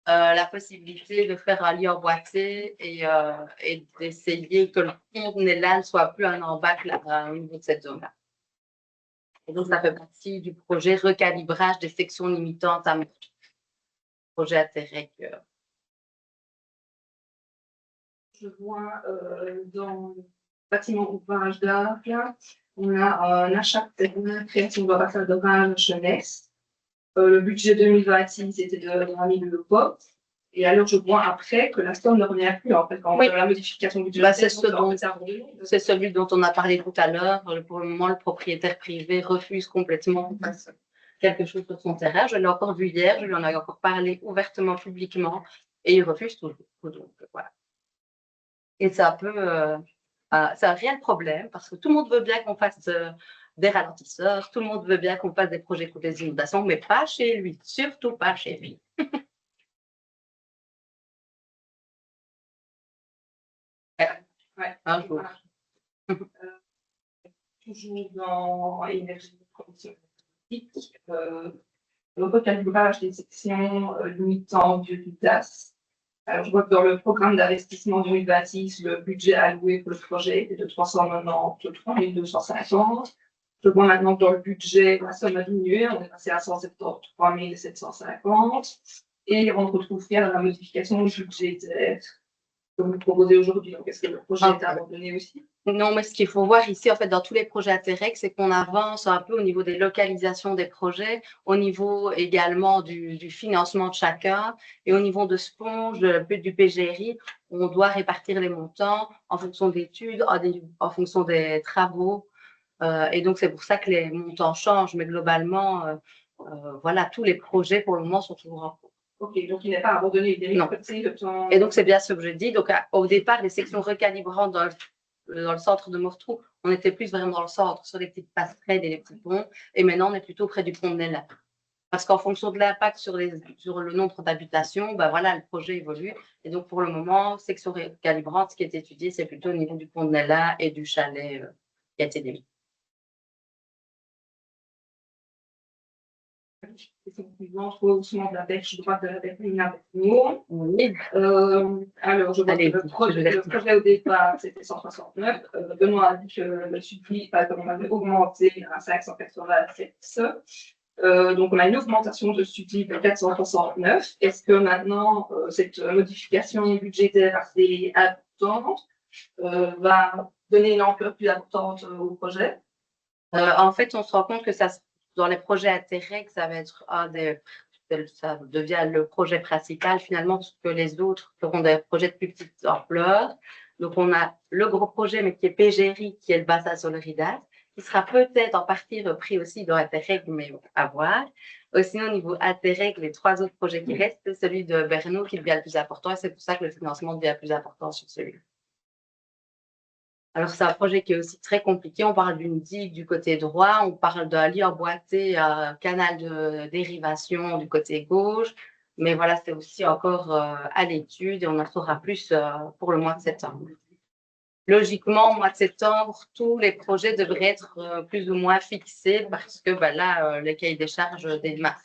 la possibilité de faire un lit emboîté et d'essayer que le pont de Nélal ne soit plus un embâcle au niveau de cette zone-là. Et donc, ça fait partie du projet recalibrage des sections limitantes à Morteroux. Projet Interreg.
Je vois dans le bâtiment ouvrage d'art, on a un achat de terrain, création de bassin d'orage jeunesse. Le budget 2026 était de 20 000 euros. Et alors, je vois après que la somme ne revient plus, en fait, quand
Oui.
la modification budgétaire.
C'est celui dont on a parlé tout à l'heure. Pour le moment, le propriétaire privé refuse complètement qu'on fasse quelque chose sur son terrain. Je l'ai encore vu hier, je lui en ai encore parlé ouvertement, publiquement, et il refuse toujours. Donc, voilà. Et ça peut, ça a rien de problème, parce que tout le monde veut bien qu'on fasse des ralentisseurs, tout le monde veut bien qu'on fasse des projets contre les inondations, mais pas chez lui, surtout pas chez lui.
Ouais.
Un jour.
Toujours dans énergie le recalibrage des sections limitant du DAS. Alors, je vois que dans le programme d'investissement 2026, le budget alloué pour le projet était de 393 250. Je vois maintenant que dans le budget, la somme a diminué, on est passé à 173 750. Et on retrouve bien la modification budgétaire que vous proposez aujourd'hui. Donc, est-ce que le projet est abandonné aussi?
Non, mais ce qu'il faut voir ici, en fait, dans tous les projets Aterec, c'est qu'on avance un peu au niveau des localisations des projets, au niveau également du financement de chacun, et au niveau de Sponge, du PGRI, on doit répartir les montants en fonction d'études, en fonction des travaux, et donc c'est pour ça que les montants changent, mais globalement, voilà, tous les projets pour le moment sont toujours en cours.
Ok, donc il n'est pas abandonné, il est récolté le temps.
Et donc c'est bien ce que je dis. Donc au départ, les sections recalibrantes dans le centre de Morteau, on était plus vraiment dans le centre, sur les petites passerelles et les petits ponts. Et maintenant, on est plutôt près du pont de Nella. Parce qu'en fonction de l'impact sur le nombre d'habitations, ben voilà, le projet évolue. Et donc, pour le moment, section recalibrante, ce qui est étudié, c'est plutôt au niveau du pont de Nella et du chalet qui a été démis.
Suivante, rehaussement de la berge droite de la berline avec nous.
Oui.
Alors, je vois que le projet au départ, c'était 169. Benoît a dit que le subside, on avait augmenté à 587. Donc, on a une augmentation de subside de 469. Est-ce que maintenant, cette modification budgétaire assez importante va donner une ampleur plus importante au projet?
En fait, on se rend compte que dans les projets Aterec, ça va être ça devient le projet principal finalement, parce que les autres feront des projets de plus petite ampleur. Donc, on a le gros projet, mais qui est PGRI, qui est le bassin sur le Ridas, qui sera peut-être en partie repris aussi dans Aterec, mais à voir. Aussi, au niveau Aterec, les 3 autres projets qui restent, c'est celui de Berno qui devient le plus important, et c'est pour ça que le financement devient plus important sur celui-là. Alors, c'est un projet qui est aussi très compliqué. On parle d'une digue du côté droit, on parle d'un lit emboîté, un canal de dérivation du côté gauche. Mais voilà, c'est aussi encore à l'étude et on en saura plus pour le mois de septembre. Logiquement, au mois de septembre, tous les projets devraient être plus ou moins fixés parce que là, les cahiers des charges démarrent.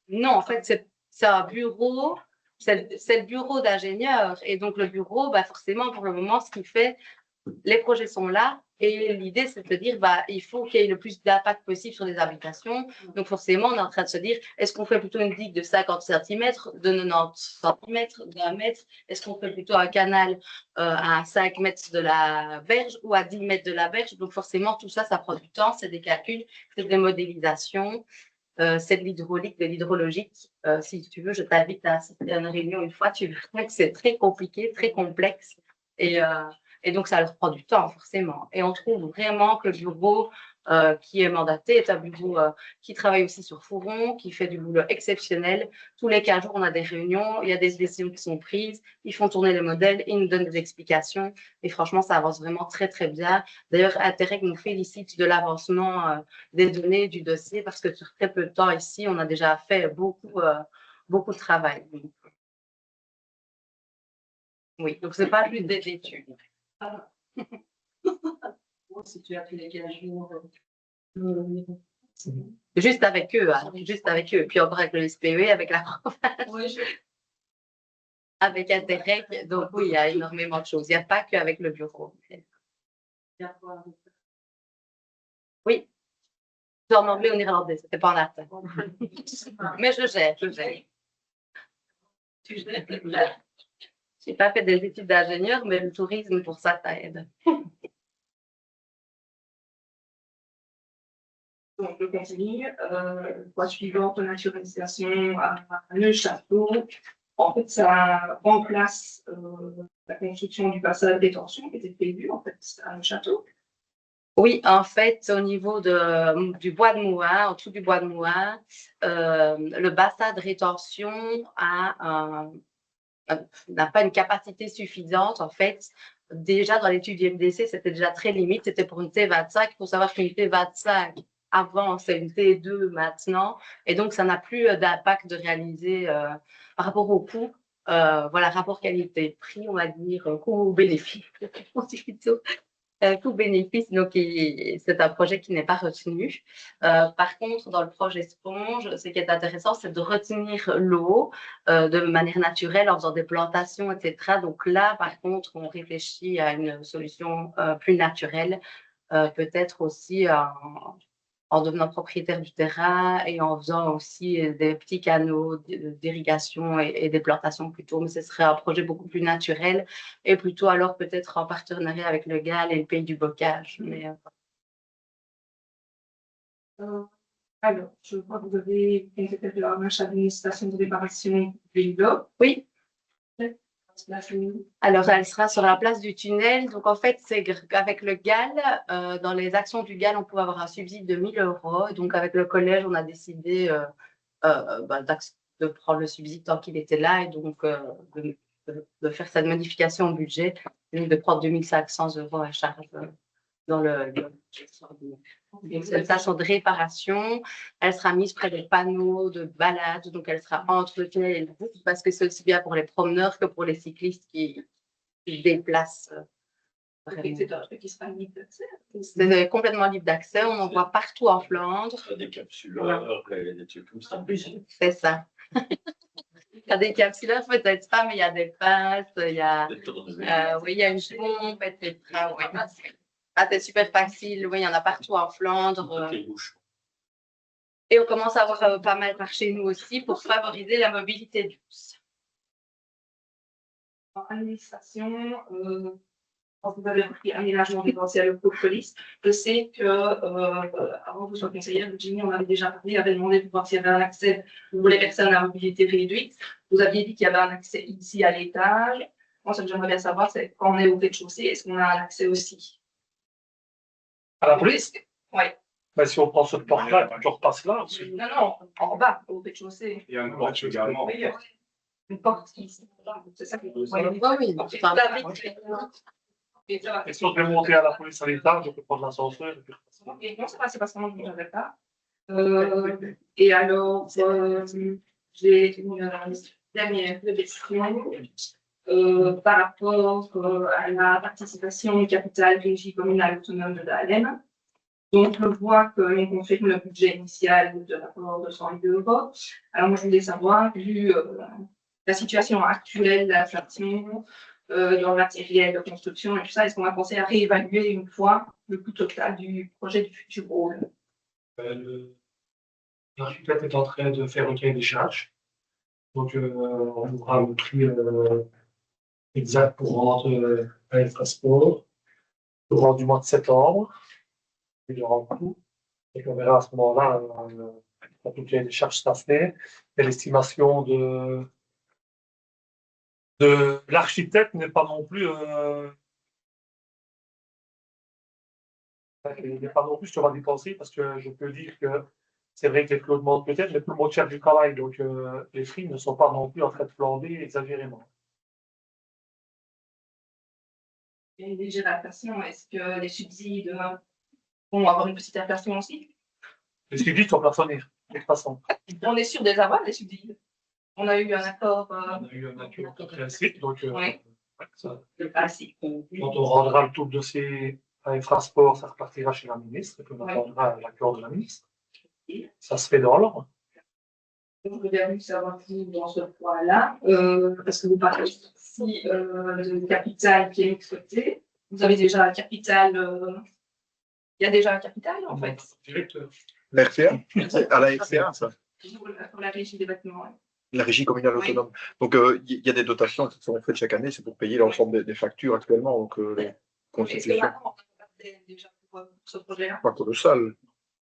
Non, en fait, c'est un bureau. C'est le bureau d'ingénieur. Et donc, le bureau, forcément, pour le moment, ce qu'il fait, les projets sont là. Et l'idée, c'est de se dire, il faut qu'il y ait le plus d'impact possible sur les habitations. Donc, forcément, on est en train de se dire, est-ce qu'on fait plutôt une digue de 50 cm, de 90 cm, d'1 mètre? Est-ce qu'on fait plutôt un canal à 5 mètres de la berge ou à 10 mètres de la berge? Donc, forcément, tout ça, ça prend du temps. C'est des calculs, c'est des modélisations. C'est de l'hydraulique, de l'hydrologique. Si tu veux, je t'invite à assister à une réunion une fois. Tu verras que c'est très compliqué, très complexe. Et donc, ça leur prend du temps, forcément. Et on trouve vraiment que le bureau qui est mandaté est un bureau qui travaille aussi sur Fouron, qui fait du boulot exceptionnel. Tous les 15 jours, on a des réunions, il y a des décisions qui sont prises, ils font tourner les modèles, ils nous donnent des explications. Et franchement, ça avance vraiment très, très bien. D'ailleurs, Aterec nous félicite de l'avancement des données du dossier parce que sur très peu de temps ici, on a déjà fait beaucoup de travail. Oui, donc ce n'est pas juste des études.
Si tu as tous les 15 jours.
Juste avec eux, juste avec eux. Puis on avec le SPE, avec la province.
Oui,
avec Aterec. Donc oui, il y a énormément de choses. Il n'y a pas qu'avec le bureau. Oui. C'est en anglais ou en irlandais, c'était pas en latin. Mais je gère. Tu gères. Je n'ai pas fait des études d'ingénieur, mais le tourisme, pour ça, ça aide.
Donc, je continue. Voie suivante, naturalisation à Neuchâteau. En fait, ça remplace la construction du bassin de détention qui était prévu en fait, à Neuchâteau.
Oui, en fait, au niveau du bois de Mouin, en dessous du bois de Mouin, le bassin de rétention n'a pas une capacité suffisante. En fait, déjà dans l'étude du MDC, c'était déjà très limite. C'était pour une T25. Il faut savoir qu'une T25, avant, c'est une T2 maintenant. Et donc, ça n'a plus d'impact de réaliser par rapport au coût. Voilà, rapport qualité-prix, on va dire, coût-bénéfice. Coût-bénéfice, donc c'est un projet qui n'est pas retenu. Par contre, dans le projet Sponge, ce qui est intéressant, c'est de retenir l'eau de manière naturelle en faisant des plantations, etc. Donc là, par contre, on réfléchit à une solution plus naturelle, peut-être aussi en devenant propriétaire du terrain et en faisant aussi des petits canaux d'irrigation et des plantations plutôt. Mais ce serait un projet beaucoup plus naturel et plutôt alors peut-être en partenariat avec le GAL et le Pays du Bocage. Mais,
alors, je vois que vous avez fait la recherche administration de réparation du bloc.
Oui. Alors, elle sera sur la place du tunnel. Donc, en fait, c'est avec le GAL, dans les actions du GAL, on pouvait avoir un subside de 1 000 €. Donc, avec le collège, on a décidé de prendre le subside tant qu'il était là et donc de faire cette modification au budget, donc de prendre 2 500 € à charge dans le donc, c'est une station de réparation. Elle sera mise près des panneaux de balade, donc elle sera entre le tunnel et le route parce que c'est aussi bien pour les promeneurs que pour les cyclistes qui se déplacent.
C'est un truc qui sera libre d'accès.
C'est complètement libre d'accès. On en voit partout en Flandre.
Il y a des capsuleurs et des trucs comme ça.
C'est ça. Il y a des capsuleurs, peut-être pas, mais il y a des passes, il y a, oui, il y a une pompe, etc. Oui. Ah, c'est super facile. Oui, il y en a partout en Flandre. Et on commence à avoir pas mal par chez nous aussi pour favoriser la mobilité douce.
En administration, quand vous avez pris aménagement résidentiel pour police, je sais que avant que vous soyez conseillère, Virginie, on avait déjà parlé, il avait demandé de voir s'il y avait un accès pour les personnes à mobilité réduite. Vous aviez dit qu'il y avait un accès ici à l'étage. Moi, ce que j'aimerais bien savoir, c'est quand on est au rez-de-chaussée, est-ce qu'on a un accès aussi?
À la police?
Oui.
Ben, si on prend ce porte-là, tu repasses là aussi.
Non, non, en bas, au rez-de-chaussée.
Il y a une porte également.
Oui, une porte ici. C'est ça que vous
Oui,
Et si on devait monter à la police à l'étage, on peut prendre l'ascenseur.
Et non, c'est parce qu'on ne savait pas. Et alors, j'ai une dernière question par rapport à la participation au capital régie communale autonome de Dahlem. Donc, je vois qu'on confirme le budget initial de rapport de 100 000 €. Alors, moi, je voulais savoir, vu la situation actuelle de l'inflation, dans le matériel de construction et tout ça, est-ce qu'on va penser à réévaluer une fois le coût total du projet du futur hall?
L'architecte est en train de faire un cahier des charges. Donc, on aura le prix exact pour rendre à Infrasport durant du mois de septembre. Et durant le coup. Et on verra à ce moment-là, quand tout cahier des charges sera fait, et l'estimation de l'architecte n'est pas non plus il n'est pas non plus sur la dépenser parce que je peux dire que c'est vrai que les prix augmentent peut-être, mais tout le monde cherche du travail, donc les prix ne sont pas non plus en train de flamber exagérément.
Il y a une légère inflation. Est-ce que les subsides vont avoir une petite inflation aussi?
Les subsides sont plafonnés, de toute façon.
On est sûr de les avoir, les subsides. On a eu un accord.
On a eu un accord classique, donc
oui.
Ça,
classique.
quand on rendra le tout dossier à Infrasport, ça repartira chez la ministre, et puis on attendra l'accord de la ministre. Ça se fait dans l'ordre.
Je voudrais bien savoir vous dans ce point-là, parce que vous parlez aussi de capital qui est exploité. Vous avez déjà un capital. Il y a déjà un capital, en fait.
Directeur.
L'RCA? À la RCA, ça.
Pour la régie des bâtiments.
La régie communale autonome. Donc, il y a des dotations qui sont faites chaque année, c'est pour payer l'ensemble des factures actuellement. Donc, les
Est-ce que maintenant, on a déjà pour ce projet-là?
Pas colossal.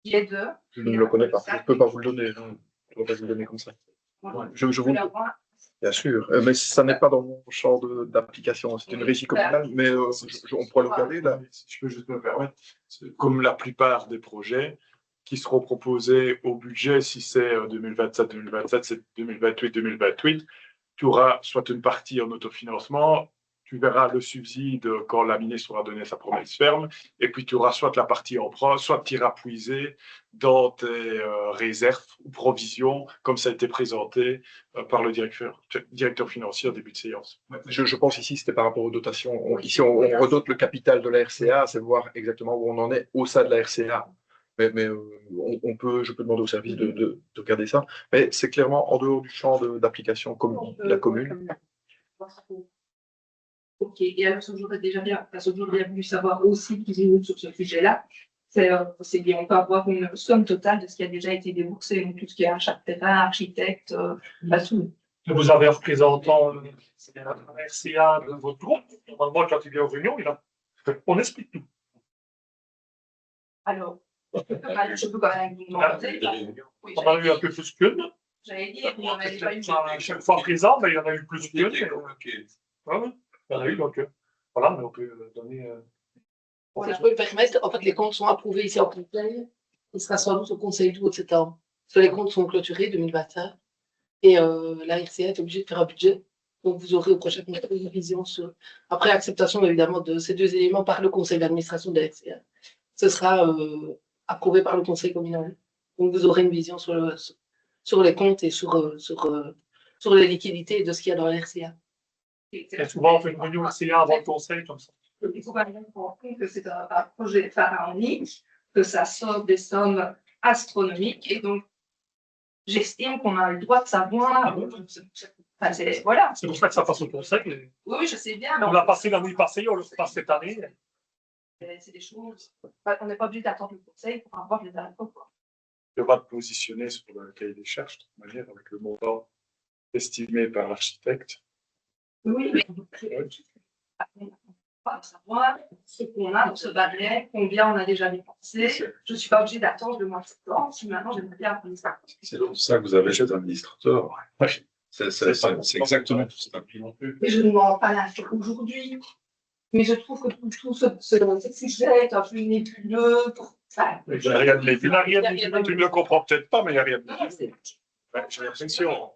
qui est de.
Je ne le connais pas. Je ne peux pas vous le donner. Non. Je ne peux pas vous le donner comme ça. Je vous le bien sûr. Mais ça n'est pas dans mon champ d'application. C'est une régie communale, mais on pourra le regarder là.
Si je peux juste me permettre, comme la plupart des projets qui seront proposés au budget, si c'est 2027-2027, c'est 2028-2028, tu auras soit une partie en autofinancement, tu verras le subside quand la ministre aura donné sa promesse ferme, et puis tu auras soit la partie emprunt, soit tu iras puiser dans tes réserves ou provisions, comme ça a été présenté par le directeur financier en début de séance.
Je pense ici, c'était par rapport aux dotations. Ici, on redote le capital de la RCA, c'est voir exactement où on en est au sein de la RCA. Mais je peux demander au service de regarder ça. Mais c'est clairement en dehors du champ d'application de la commune.
Ok, et alors ce que j'aurais déjà bien voulu savoir aussi sur ce sujet-là, c'est on peut avoir une somme totale de ce qui a déjà été déboursé, donc tout ce qui est achat de terrain, architecte, tout.
Vous avez un représentant de la RCA de votre groupe. Normalement, quand il vient aux réunions, on explique tout.
Alors, je peux quand même vous demander. Oui,
on en a eu un peu plus qu'une.
J'allais dire, il n'y en avait pas eu.
Chaque fois présent, mais il y en a eu plus qu'une. Il y en a eu, donc voilà, mais on peut donner.
Si je peux me permettre, en fait, les comptes sont approuvés ici en conseil. Il sera sans doute au conseil d'août, etc. Les comptes sont clôturés 2021 et la RCA est obligée de faire un budget. Donc, vous aurez au prochain conseil une révision sur. Après acceptation, évidemment, de ces deux éléments par le conseil d'administration de la RCA. Ce sera approuvé par le conseil communal. Donc, vous aurez une vision sur les comptes et sur les liquidités de ce qu'il y a dans la RCA.
Et souvent, on fait une réunion RCA avant le conseil, comme ça.
Il faut quand même comprendre que c'est un projet pharaonique, que ça sort des sommes astronomiques, et donc j'estime qu'on a le droit de savoir. Voilà.
C'est pour ça que ça passe au conseil.
Oui, je sais bien.
On l'a passé l'année passée, on le repasse cette année.
C'est des choses. On n'est pas obligé d'attendre le conseil pour avoir les infos.
Tu vas te positionner sur le cahier des charges, de toute manière, avec le montant estimé par l'architecte.
Oui, mais pas savoir ce qu'on a dans ce budget, combien on a déjà dépensé. Je ne suis pas obligée d'attendre le mois de septembre si maintenant j'aimerais bien apprendre ça.
C'est pour ça que vous avez des administrateurs. C'est exactement tout ça.
Mais je ne m'en rends pas la faire aujourd'hui. Mais je trouve que tout ce sujet est un peu nébuleux.
Il n'y a rien de nébuleux. Tu ne le comprends peut-être pas, mais il n'y a rien de nébuleux. J'ai l'impression.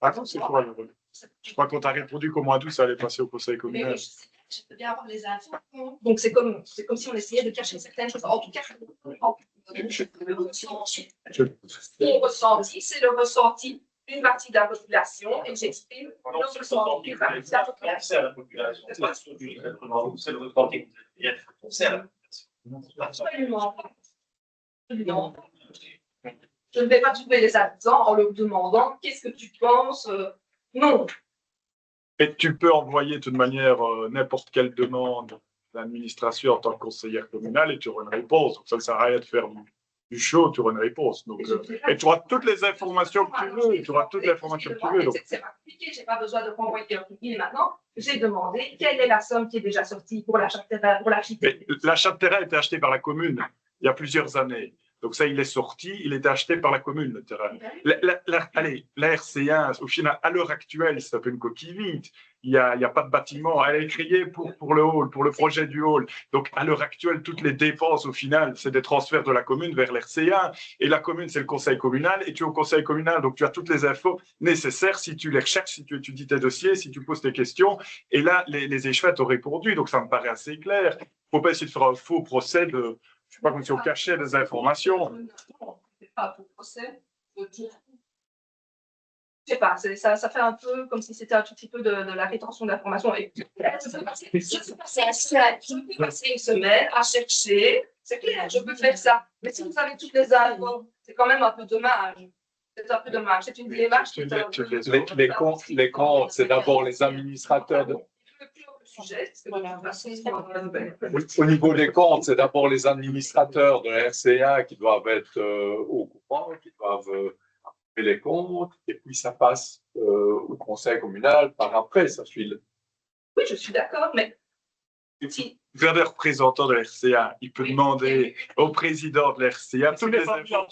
Attends, c'est quoi le rôle? Je crois qu'on t'a répondu qu'au mois d'août, ça allait passer au conseil communal.
Je peux bien avoir les infos. Donc, c'est comme si on essayait de cacher certaines choses. En tout cas, mon ressenti, c'est le ressenti d'une partie de la population, et j'exprime le ressenti d'une partie de la population.
C'est le ressenti que concerne.
Absolument. Absolument. Je ne vais pas trouver les habitants en leur demandant qu'est-ce que tu penses. Non.
Et tu peux envoyer de toute manière n'importe quelle demande à l'administration en tant que conseillère communale et tu auras une réponse. Donc ça ne sert à rien de faire du show, tu auras une réponse. Donc, et tu auras toutes les informations que tu veux. Tu auras toutes les informations que tu veux.
C'est pas compliqué, je n'ai pas besoin de renvoyer un courrier maintenant. J'ai demandé quelle est la somme qui est déjà sortie pour l'achat de terrain, pour l'architecte.
L'achat de terrain a été acheté par la commune il y a plusieurs années. Donc ça, il est sorti, il était acheté par la commune, le terrain. La RCA, au final, à l'heure actuelle, c'est un peu une coquille vide. Il n'y a pas de bâtiment. Elle est créée pour le hall, pour le projet du hall. Donc, à l'heure actuelle, toutes les dépenses, au final, c'est des transferts de la commune vers l'RCA. Et la commune, c'est le conseil communal. Et tu es au conseil communal, donc tu as toutes les infos nécessaires si tu les recherches, si tu étudies tes dossiers, si tu poses tes questions. Et là, les échevins t'ont répondu. Donc, ça me paraît assez clair. Il ne faut pas essayer de faire un faux procès de... Je ne sais pas comme si on cachait des informations.
Non, c'est pas pour procès. Je sais pas, ça fait un peu comme si c'était un tout petit peu de la rétention d'informations. Je peux passer une semaine à chercher, c'est clair, je peux faire ça. Mais si vous avez toutes les infos, c'est quand même un peu dommage. C'est un peu dommage. C'est une démarche.
Les comptes, c'est d'abord les administrateurs de... Au niveau des comptes, c'est d'abord les administrateurs de la RCA qui doivent être au courant, qui doivent appuyer les comptes, et puis ça passe au conseil communal par après, ça suit.
Oui, je suis d'accord, mais si
Vous avez un représentant de l'RCA, il peut demander au président de l'RCA toutes les infos.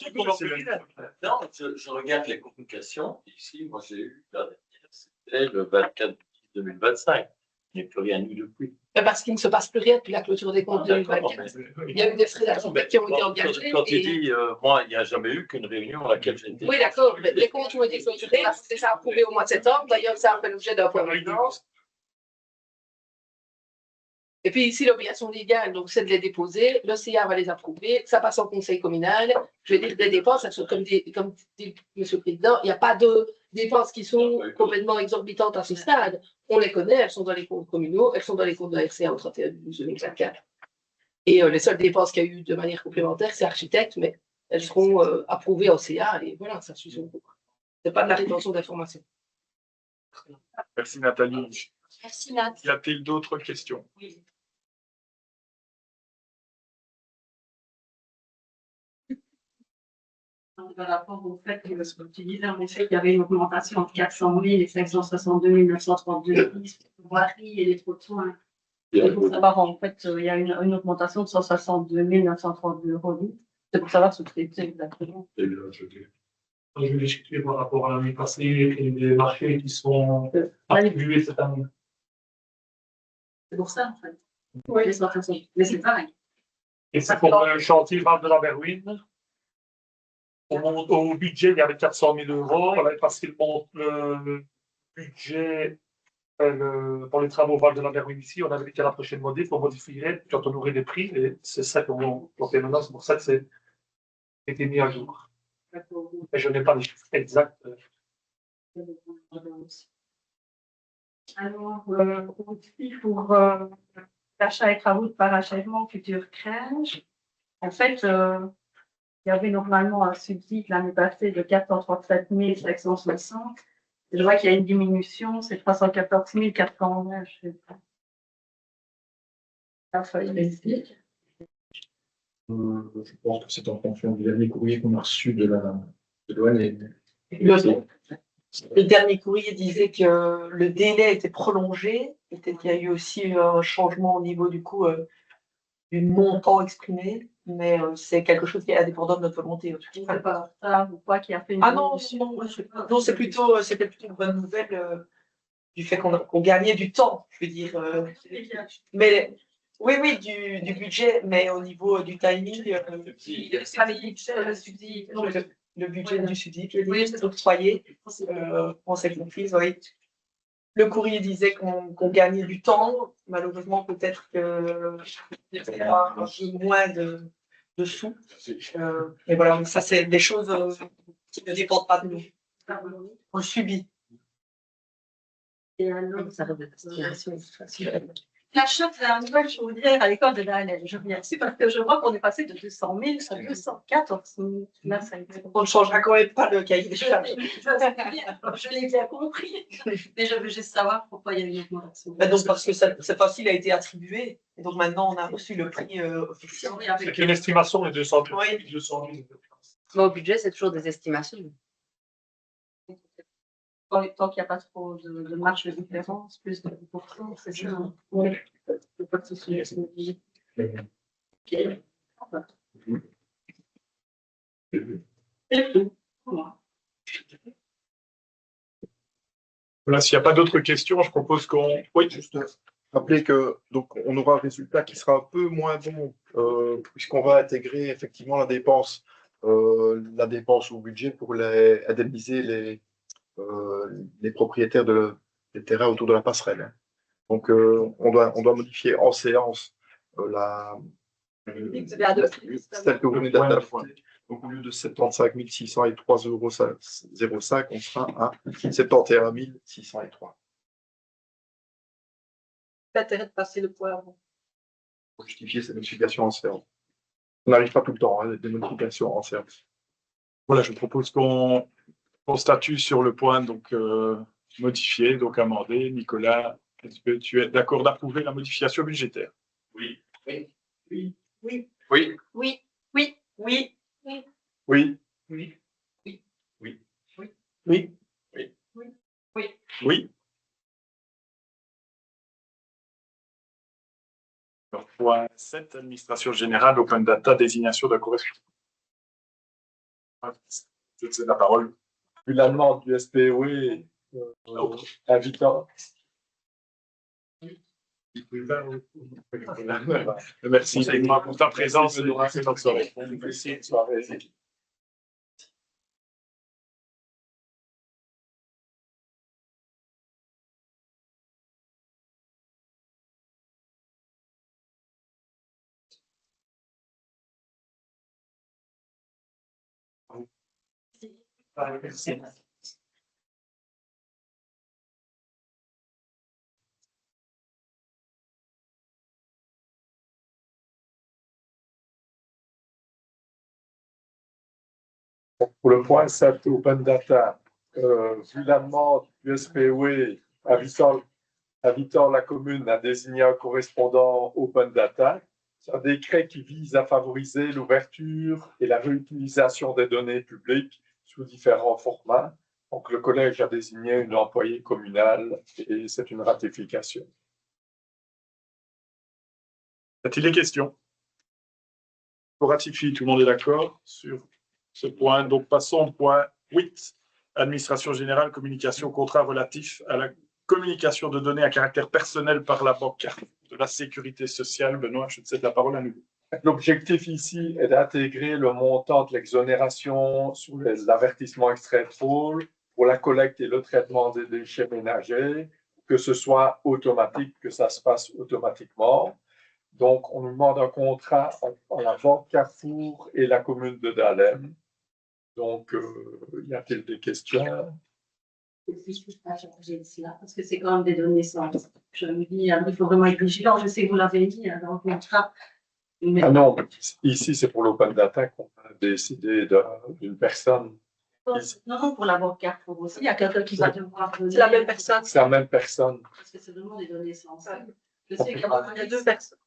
Non, je regarde les communications. Ici, moi, j'ai eu la dernière, c'était le 24/10/2025. Il n'y a plus rien eu depuis.
Parce qu'il ne se passe plus rien depuis la clôture des comptes 2024. Il y a eu des frais d'architecte qui ont été engagés.
Quand tu dis, moi, il n'y a jamais eu qu'une réunion à laquelle j'ai été.
Oui, d'accord, mais les comptes ont été clôturés, c'est ça approuvé au mois de septembre. D'ailleurs, ça a fait l'objet d'un point de présidence. Et puis ici, l'obligation légale, donc c'est de les déposer, le CA va les approuver, ça passe en conseil communal. Je vais dire des dépenses, comme dit M. le Président, il n'y a pas de dépenses qui sont complètement exorbitantes à ce stade. On les connaît, elles sont dans les comptes communaux, elles sont dans les comptes de la RCA au 31/12/2024. Et les seules dépenses qu'il y a eu de manière complémentaire, c'est architecte, mais elles seront approuvées au CA et voilà, ça suit son cours. Ce n'est pas de la rétention d'informations.
Merci Nathalie.
Merci Nat.
Y a-t-il d'autres questions?
Oui.
Dans le rapport au fait que ce que tu disais, en effet, qu'il y avait une augmentation entre 400 000 et 562 932 pour voirie et les trop de soins. Il faut savoir, en fait, il y a une augmentation de 162 932 €. C'est pour savoir ce que c'est exactement.
Je vais discuter par rapport à l'année passée et les marchés qui sont attribués cette année.
C'est pour ça, en fait. Oui, mais c'est pareil.
Et c'est pour le chantier Val de la Berwine. Au budget, il y avait 400 000 €. L'année passée, le budget pour les travaux Val de la Berwine ici, on avait dit qu'à la prochaine modif, on modifierait quand on aurait des prix. Et c'est ça qu'on fait maintenant. C'est pour ça que c'est été mis à jour. Mais je n'ai pas les chiffres exacts.
Alors, aussi pour l'achat et travaux de parachèvement futur crèche, en fait, il y avait normalement un subside l'année passée de 437 560. Je vois qu'il y a une diminution, c'est 314 420. Je sais pas. La feuille l'explique.
Je pense que c'est en fonction du dernier courrier qu'on a reçu de l'année.
Le dernier courrier disait que le délai était prolongé, peut-être qu'il y a eu aussi un changement au niveau du coup du montant exprimé, mais c'est quelque chose qui est indépendant de notre volonté.
C'est pas ça ou quoi qui a fait une
non, c'était plutôt une bonne nouvelle du fait qu'on gagnait du temps, je veux dire. Mais oui, du budget, mais au niveau du timing, le budget du subside, je veux dire, octroyé, on s'est compris, oui. Le courrier disait qu'on gagnait du temps. Malheureusement, peut-être qu'il y a un peu moins de sous. Mais voilà, ça, c'est des choses qui ne dépendent pas de nous. On le subit.
Et alors, ça la chose, c'est la nouvelle chaudière à l'école de l'ANL. Je viens ici parce que je vois qu'on est passé de 200 000 à 214 000. Là, ça a été...
On ne changera quand même pas le cahier des charges.
Je l'ai bien compris. Mais je veux juste savoir pourquoi il y a une augmentation.
Donc, parce que cette fois-ci, il a été attribué. Et donc, maintenant, on a reçu le prix officiel.
C'est une estimation de 200 000.
Oui.
200 000.
Mais au budget, c'est toujours des estimations.
Tant qu'il n'y a pas trop de marge de différence, plus de 10%, c'est ça. Oui. Il n'y a pas de souci.
Voilà, s'il n'y a pas d'autres questions, je propose qu'on. Oui,
juste rappeler que donc on aura un résultat qui sera un peu moins bon puisqu'on va intégrer effectivement la dépense au budget pour indemniser les propriétaires des terrains autour de la passerelle. Donc on doit modifier en séance celle que vous venez d'adopter. Donc au lieu de 75 603 €, on sera à 71 603.
L'intérêt de passer le point avant.
Pour justifier ces modifications en séance. On n'arrive pas tout le temps, des modifications en séance.
Voilà, je propose qu'on statue sur le point donc modifié, donc amendé. Nicolas, est-ce que tu es d'accord d'approuver la modification budgétaire?
Oui.
Oui.
Oui.
Oui.
Oui.
Oui. Oui. Oui.
Oui.
Oui.
Oui.
Oui.
Oui.
Oui.
Oui.
Oui.
Oui. 7, administration générale, open data, désignation d'un correspondant. Je te cède la parole.
Vu la demande du SPOE, invitant.
Merci pour ta présence et excellente soirée.
Merci.
Pour le point 7, Open Data, vu la demande du SPOE invitant la commune à désigner un correspondant Open Data, c'est un décret qui vise à favoriser l'ouverture et la réutilisation des données publiques sous différents formats. Donc, le collège a désigné une employée communale et c'est une ratification.
Y a-t-il des questions? On ratifie, tout le monde est d'accord sur ce point. Donc, passons au point 8. Administration générale, communication, contrat relatif à la communication de données à caractère personnel par la banque de la sécurité sociale. Benoît, je te cède la parole à nouveau.
L'objectif ici est d'intégrer le montant de l'exonération sur l'avertissement extrait de pôle pour la collecte et le traitement des déchets ménagers, que ce soit automatique, que ça se passe automatiquement. Donc, on nous demande un contrat entre la banque Carrefour et la commune de Dahlem. Donc, y a-t-il des questions?
Parce que c'est quand même des données sensibles. Je me dis, il faut vraiment être vigilant. Je sais que vous l'avez dit dans le contrat. Mais...
Ah non, ici, c'est pour l'open data qu'on a décidé d'une personne.
Non, pour la banque Carrefour aussi, il y a quelqu'un qui va devoir donner.
C'est la même personne.
C'est la même personne.
Parce que c'est vraiment des données sensibles. Je sais qu'il y a deux personnes.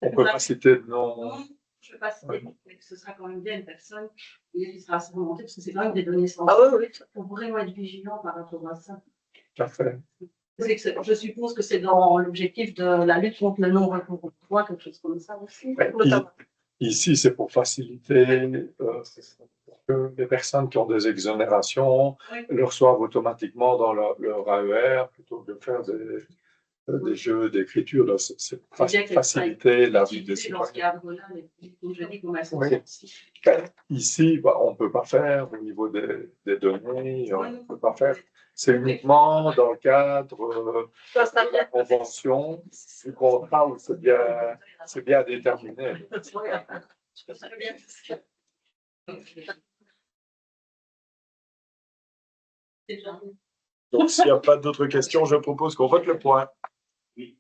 On ne peut pas citer de nom.
Non, je ne peux pas citer, mais ce sera quand même bien une personne qui sera assermentée, parce que c'est quand même des données sensibles.
Ah oui, oui.
Il faut vraiment être vigilant par rapport à ça.
Tout à fait.
Je suppose que c'est dans l'objectif de la lutte contre le non-recours au droit, quelque chose comme ça aussi.
Ici, c'est pour faciliter pour que les personnes qui ont des exonérations le reçoivent automatiquement dans leur AER plutôt que de faire des jeux d'écriture. C'est pour faciliter la vie des citoyens. Oui. Ici, on ne peut pas faire au niveau des données, on ne peut pas faire. C'est uniquement dans le cadre de la convention, du contrat où c'est bien déterminé.
Donc, s'il n'y a pas d'autres questions, je propose qu'on vote le point.
Oui.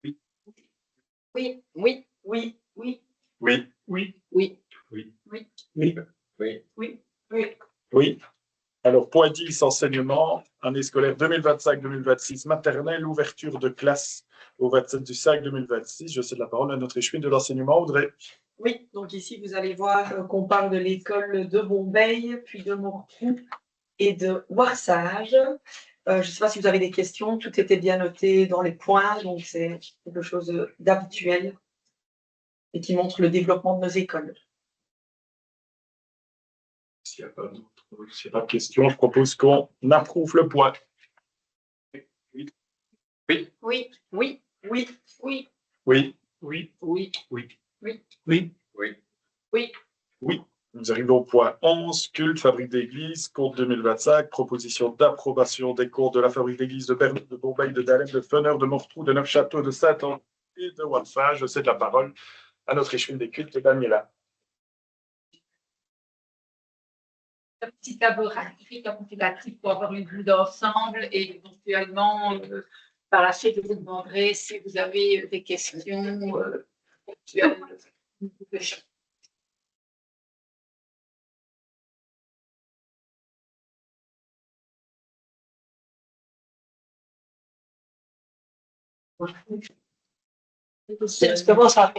Oui. Oui. Oui. Oui.
Oui.
Oui.
Oui.
Oui.
Oui.
Oui.
Oui.
Oui. Oui.
Oui. Alors, point 10, enseignement, année scolaire 2025-2026, maternelle, ouverture de classe au 27 du 5 2026. Je cède la parole à notre échevine de l'enseignement, Audrey.
Oui, donc ici, vous allez voir qu'on parle de l'école de Bombeil, puis de Mortrou et de Warsage. Je ne sais pas si vous avez des questions, tout était bien noté dans les points, donc c'est quelque chose d'habituel et qui montre le développement de nos écoles.
S'il n'y a pas de questions, je propose qu'on approuve le point.
Oui.
Oui. Oui. Oui.
Oui.
Oui.
Oui.
Oui.
Oui.
Oui.
Oui.
Oui. Nous arrivons au point 11, culte, fabrique d'église, compte 2025, proposition d'approbation des comptes de la fabrique d'église de Berne, de Bourbeil, de Dahlem, de Feneur, de Mortrou, de Neufchâteau, de Saint-Anne et de Warsage. Je cède la parole à notre échevine des cultes, Daniela.
Un petit tableau récapitulatif pour avoir une vue d'ensemble et éventuellement, par la suite, je vous demanderai si vous avez des questions ponctuelles.
Comment ça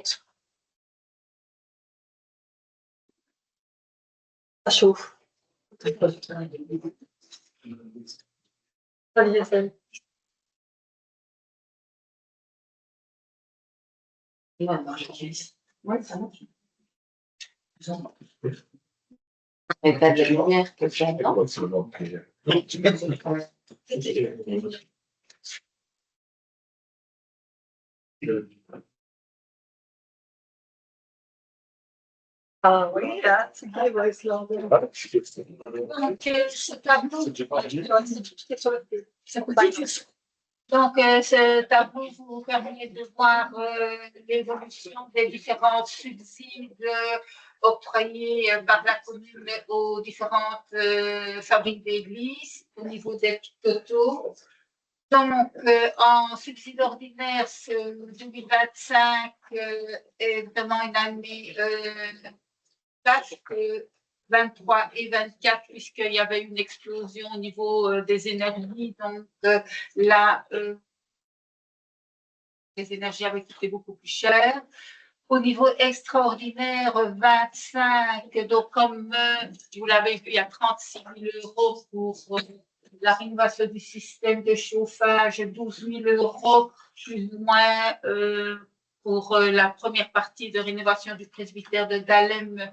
chauffe. Allez,
Non, non, je dis. Ouais, ça va. Et t'as de la lumière que j'ai, non?
Ah oui, là, c'est bien, va se lancer.
Donc, ce tableau, ce tableau vous permet de voir l'évolution des différents subsides octroyés par la commune aux différentes fabriques d'églises au niveau des totaux. Donc, en subside ordinaire, ce 2025 est vraiment une année vaste, 23 et 24, puisqu'il y avait une explosion au niveau des énergies. Donc, là, les énergies avaient coûté beaucoup plus cher. Au niveau extraordinaire, 25, donc comme vous l'avez vu, il y a 36 000 euros pour la rénovation du système de chauffage, 12 000 euros plus ou moins pour la première partie de rénovation du presbytère de Dahlem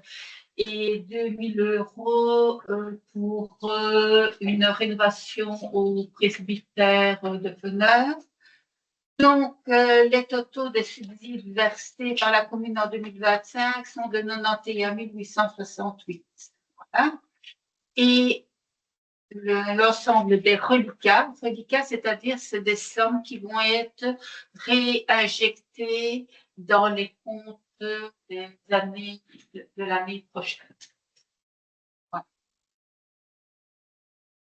et 2 000 euros pour une rénovation au presbytère de Veneur. Donc, les totaux des subsides versés par la commune en 2025 sont de 91 868. Voilà. Et l'ensemble des reliquats, c'est-à-dire c'est des sommes qui vont être réinjectées dans les comptes des années de l'année prochaine. Voilà.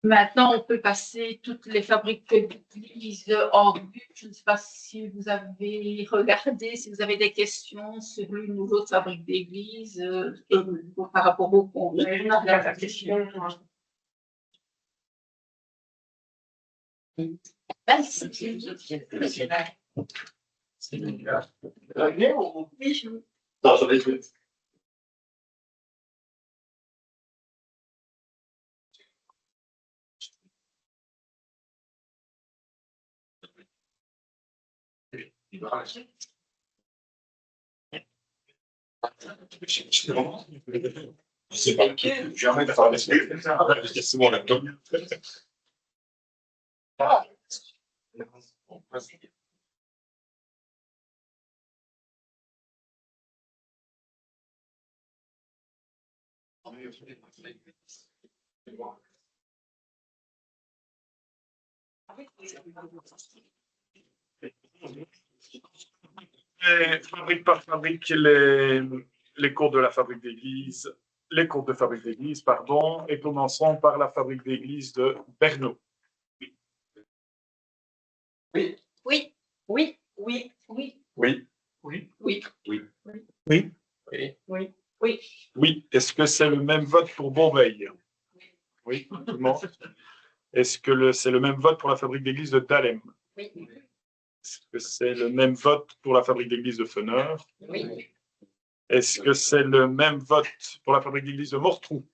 Maintenant, on peut passer toutes les fabriques d'églises en revue. Je ne sais pas si vous avez regardé, si vous avez des questions sur l'une ou l'autre fabrique d'église par rapport au compte. La question.
Je sais pas qui, jamais de faire la c'est mon laptop. Fabrique par fabrique, les cours de la fabrique d'église, les cours de fabrique d'église, pardon, et commençons par la fabrique d'église de Bernaud.
Oui. Oui. Oui. Oui. Oui.
Oui.
Oui.
Oui.
Oui.
Oui.
Oui.
Oui. Oui.
Oui. Est-ce que c'est le même vote pour Bourbeil? Oui. Tout le monde. Est-ce que c'est le même vote pour la fabrique d'église de Dahlem?
Oui.
Est-ce que c'est le même vote pour la fabrique d'église de Veneur?
Oui.
Est-ce que c'est le même vote pour la fabrique d'église de Mortrou?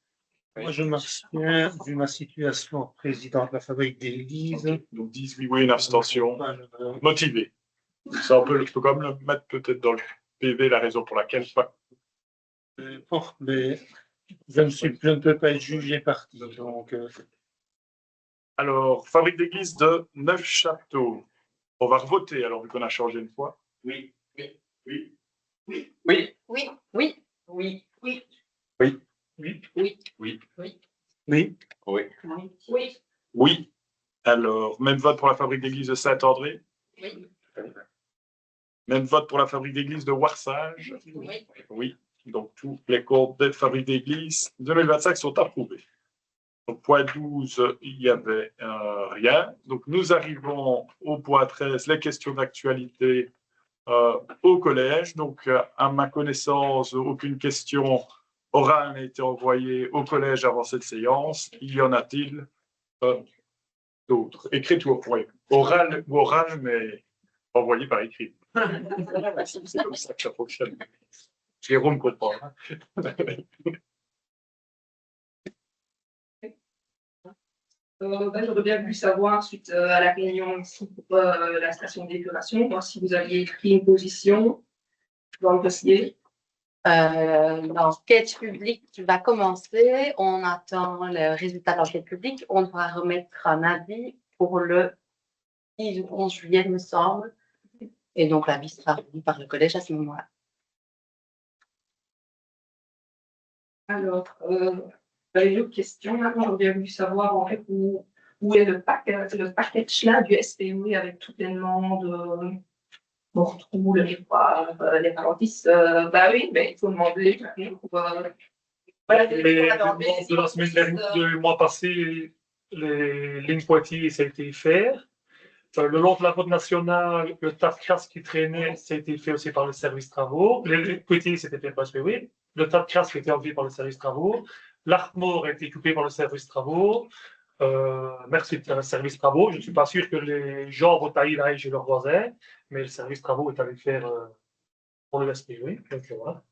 Moi, je m'abstiens vu ma situation président de la fabrique d'église.
Donc 10 oui, une abstention motivée. Ça, on peut quand même le mettre peut-être dans le PV, la raison pour laquelle pas.
Bon, mais je ne peux pas être jugé parti. Donc,
Alors, fabrique d'église de Neufchâteau. On va revoter alors, vu qu'on a changé une fois.
Oui.
Oui. Oui.
Oui.
Oui. Oui. Oui. Oui.
Oui.
Oui.
Oui.
Oui.
Oui.
oui.
Oui.
Oui.
Oui. Alors, même vote pour la fabrique d'église de Saint-André.
Oui.
Même vote pour la fabrique d'église de Warsage.
Oui.
Oui. Donc, tous les comptes de fabrique d'église 2025 sont approuvés. Donc, point 12, il n'y avait rien. Donc, nous arrivons au point 13, les questions d'actualité au collège. Donc, à ma connaissance, aucune question orale n'a été envoyée au collège avant cette séance. Y en a-t-il d'autres? Écriture, oui. Oral, mais envoyé par écrit. C'est comme ça que ça fonctionne. Jérôme comprend.
J'aurais bien voulu savoir, suite à la réunion ici pour la station d'épuration, voir si vous aviez pris une position dans le dossier.
L'enquête publique va commencer. On attend le résultat de l'enquête publique. On doit remettre un avis pour le 10 ou 11 juillet, il me semble. Et donc, l'avis sera rendu par le collège à ce moment-là.
Alors, j'avais une autre question. Là, j'aurais bien voulu savoir en fait où est le package là du SPV avec toutes les demandes. On retrouve les ralentisses. Bah oui, mais il faut demander. Voilà,
Les demandes de la semaine dernière, du mois passé, les lignes Poitiers, ça a été fait. Le long de la route nationale, le tas de crasse qui traînait, ça a été fait aussi par le service travaux. Les Poitiers, c'était fait par le SPV. Le tas de crasse qui a été enlevé par le service travaux. L'Arc-Mort a été coupé par le service travaux. Merci le service travaux. Je ne suis pas sûr que les gens vont tailler là chez leurs voisins, mais le service travaux est allé le faire pour le SPV. Donc, voilà.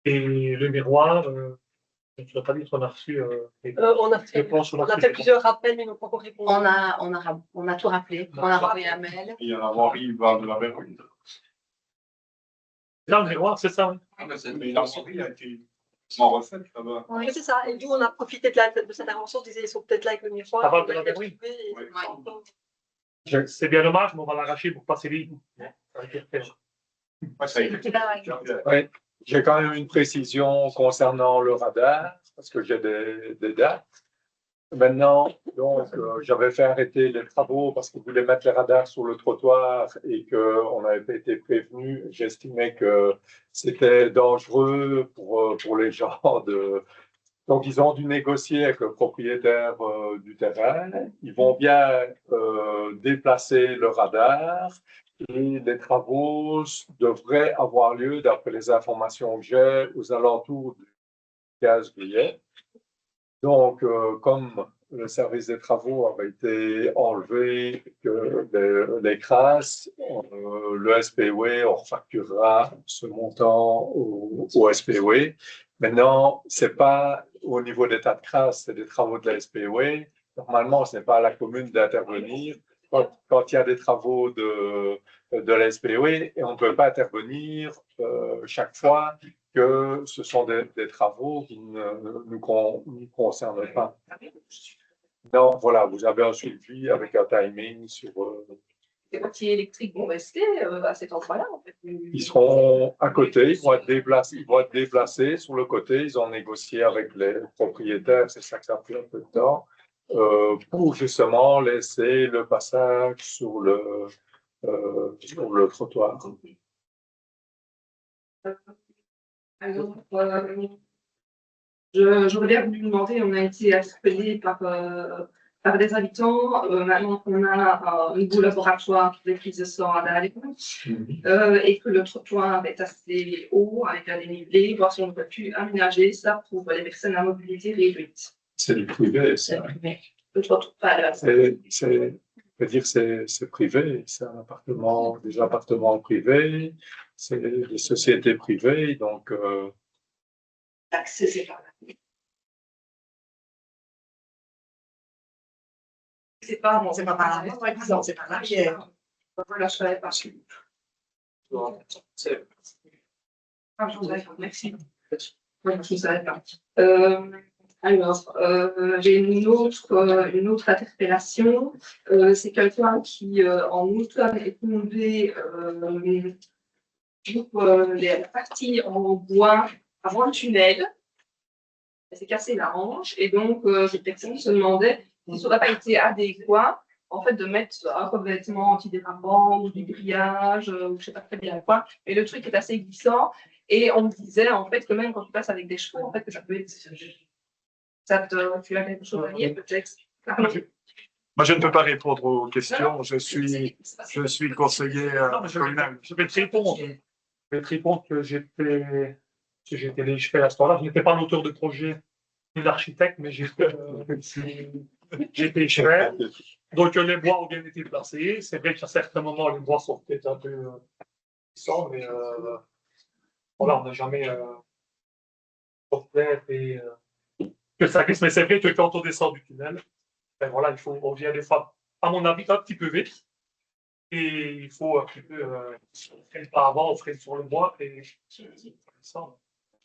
Et le miroir, je ne saurais pas dire qu'on a reçu.
On a fait plusieurs rappels, mais ils n'ont pas encore répondu.
On a tout rappelé. On a renvoyé un mail.
Il y en a Henri, il parle de la verrouille.
Là, le miroir, c'est ça, oui.
Mais la verrouille a été en recette là-bas.
Oui, c'est ça. Et nous, on a profité de cette intervention. On disait, ils sont peut-être là avec le miroir.
Ça va de la verrouille. C'est bien dommage, mais on va l'arracher pour passer les lignes.
Oui. J'ai quand même une précision concernant le radar, parce que j'ai des dates. Maintenant, donc, j'avais fait arrêter les travaux parce qu'ils voulaient mettre les radars sur le trottoir et qu'on n'avait pas été prévenu. J'estimais que c'était dangereux pour les gens de. Donc, ils ont dû négocier avec le propriétaire du terrain. Ils vont bien déplacer le radar et les travaux devraient avoir lieu, d'après les informations que j'ai, aux alentours du 15 juillet. Donc, comme le service des travaux avait été enlevé, que les crasses, le SPW, on refacturera ce montant au SPW. Maintenant, c'est pas au niveau des tas de crasses, c'est des travaux de la SPW. Normalement, ce n'est pas à la commune d'intervenir quand il y a des travaux de la SPW et on ne peut pas intervenir chaque fois que ce sont des travaux qui ne nous concernent pas. Non, voilà, vous avez un suivi avec un timing sur.
Les quartiers électriques vont rester à cet endroit-là, en fait.
Ils seront à côté, ils vont être déplacés sur le côté. Ils ont négocié avec les propriétaires, c'est ça que ça a pris un peu de temps, pour justement laisser le passage sur le trottoir.
Alors, j'aurais bien voulu demander, on a été interpellé par des habitants, maintenant qu'on a un nouveau laboratoire de prise de sang à Dale, et que le trottoir est assez haut, avec un dénivelé, voir si on peut plus aménager ça pour les personnes à mobilité réduite.
C'est du privé, ça.
Le trottoir,
c'est privé, c'est un appartement, des appartements privés, c'est des sociétés privées, donc.
L'accès, c'est pas mal. C'est pas bon, c'est pas par là, par exemple, c'est par l'arrière. Voilà, je savais pas. Merci. Je ne savais pas. Alors, j'ai une autre interpellation. C'est quelqu'un qui, en août, avait tombé pour la partie en bois avant le tunnel. Elle s'est cassé la hanche et donc cette personne se demandait si ça n'aurait pas été adéquat en fait de mettre un revêtement antidérapant ou du grillage ou je sais pas très bien quoi. Et le truc est assez glissant et on me disait en fait que même quand tu passes avec des chevaux en fait que ça peut être tu as quelque chose à dire peut-être.
Moi, je ne peux pas répondre aux questions. Je suis conseiller communal.
Je vais te répondre que j'étais les cheveux à ce temps-là. Je n'étais pas l'auteur de projet ni l'architecte, mais j'étais cheveux. Donc, les bois ont bien été placés. C'est vrai qu'à certains moments, les bois sont peut-être un peu puissants, mais voilà, on n'a jamais et que ça glisse. Mais c'est vrai que quand on descend du tunnel, ben voilà, on vient des fois, à mon avis, un petit peu vite. Et il faut un petit peu faire le pas avant, offrir sur le bois et ça.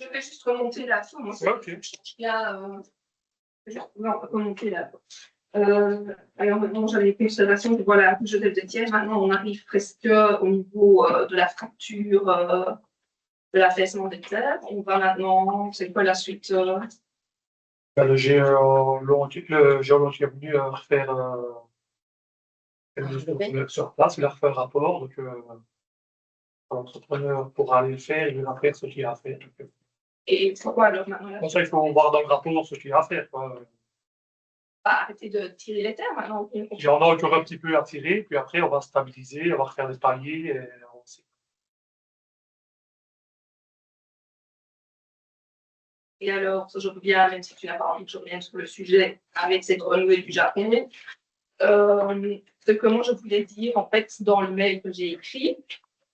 Je vais juste remonter la fin. Moi,
Ouais, ok.
on va remonter là. Alors maintenant, j'avais fait une observation que voilà, je de tiers. Maintenant, on arrive presque au niveau de la fracture de l'affaissement des terres. On va maintenant, c'est quoi la suite
Ben, le géologue est venu refaire sur place, il a refait un rapport. Donc, l'entrepreneur pourra aller le faire, il va faire ce qu'il a à faire.
Et pourquoi alors maintenant
Pour ça, il faut voir dans le rapport ce qu'il a à faire.
Arrêter de tirer les terres maintenant.
Il y en a encore un petit peu à tirer, puis après, on va stabiliser, on va refaire des paliers.
Et alors, je reviens, même si tu n'as pas envie que je revienne sur le sujet, avec cette renouée du Japon. Ce que moi je voulais dire, en fait, dans le mail que j'ai écrit,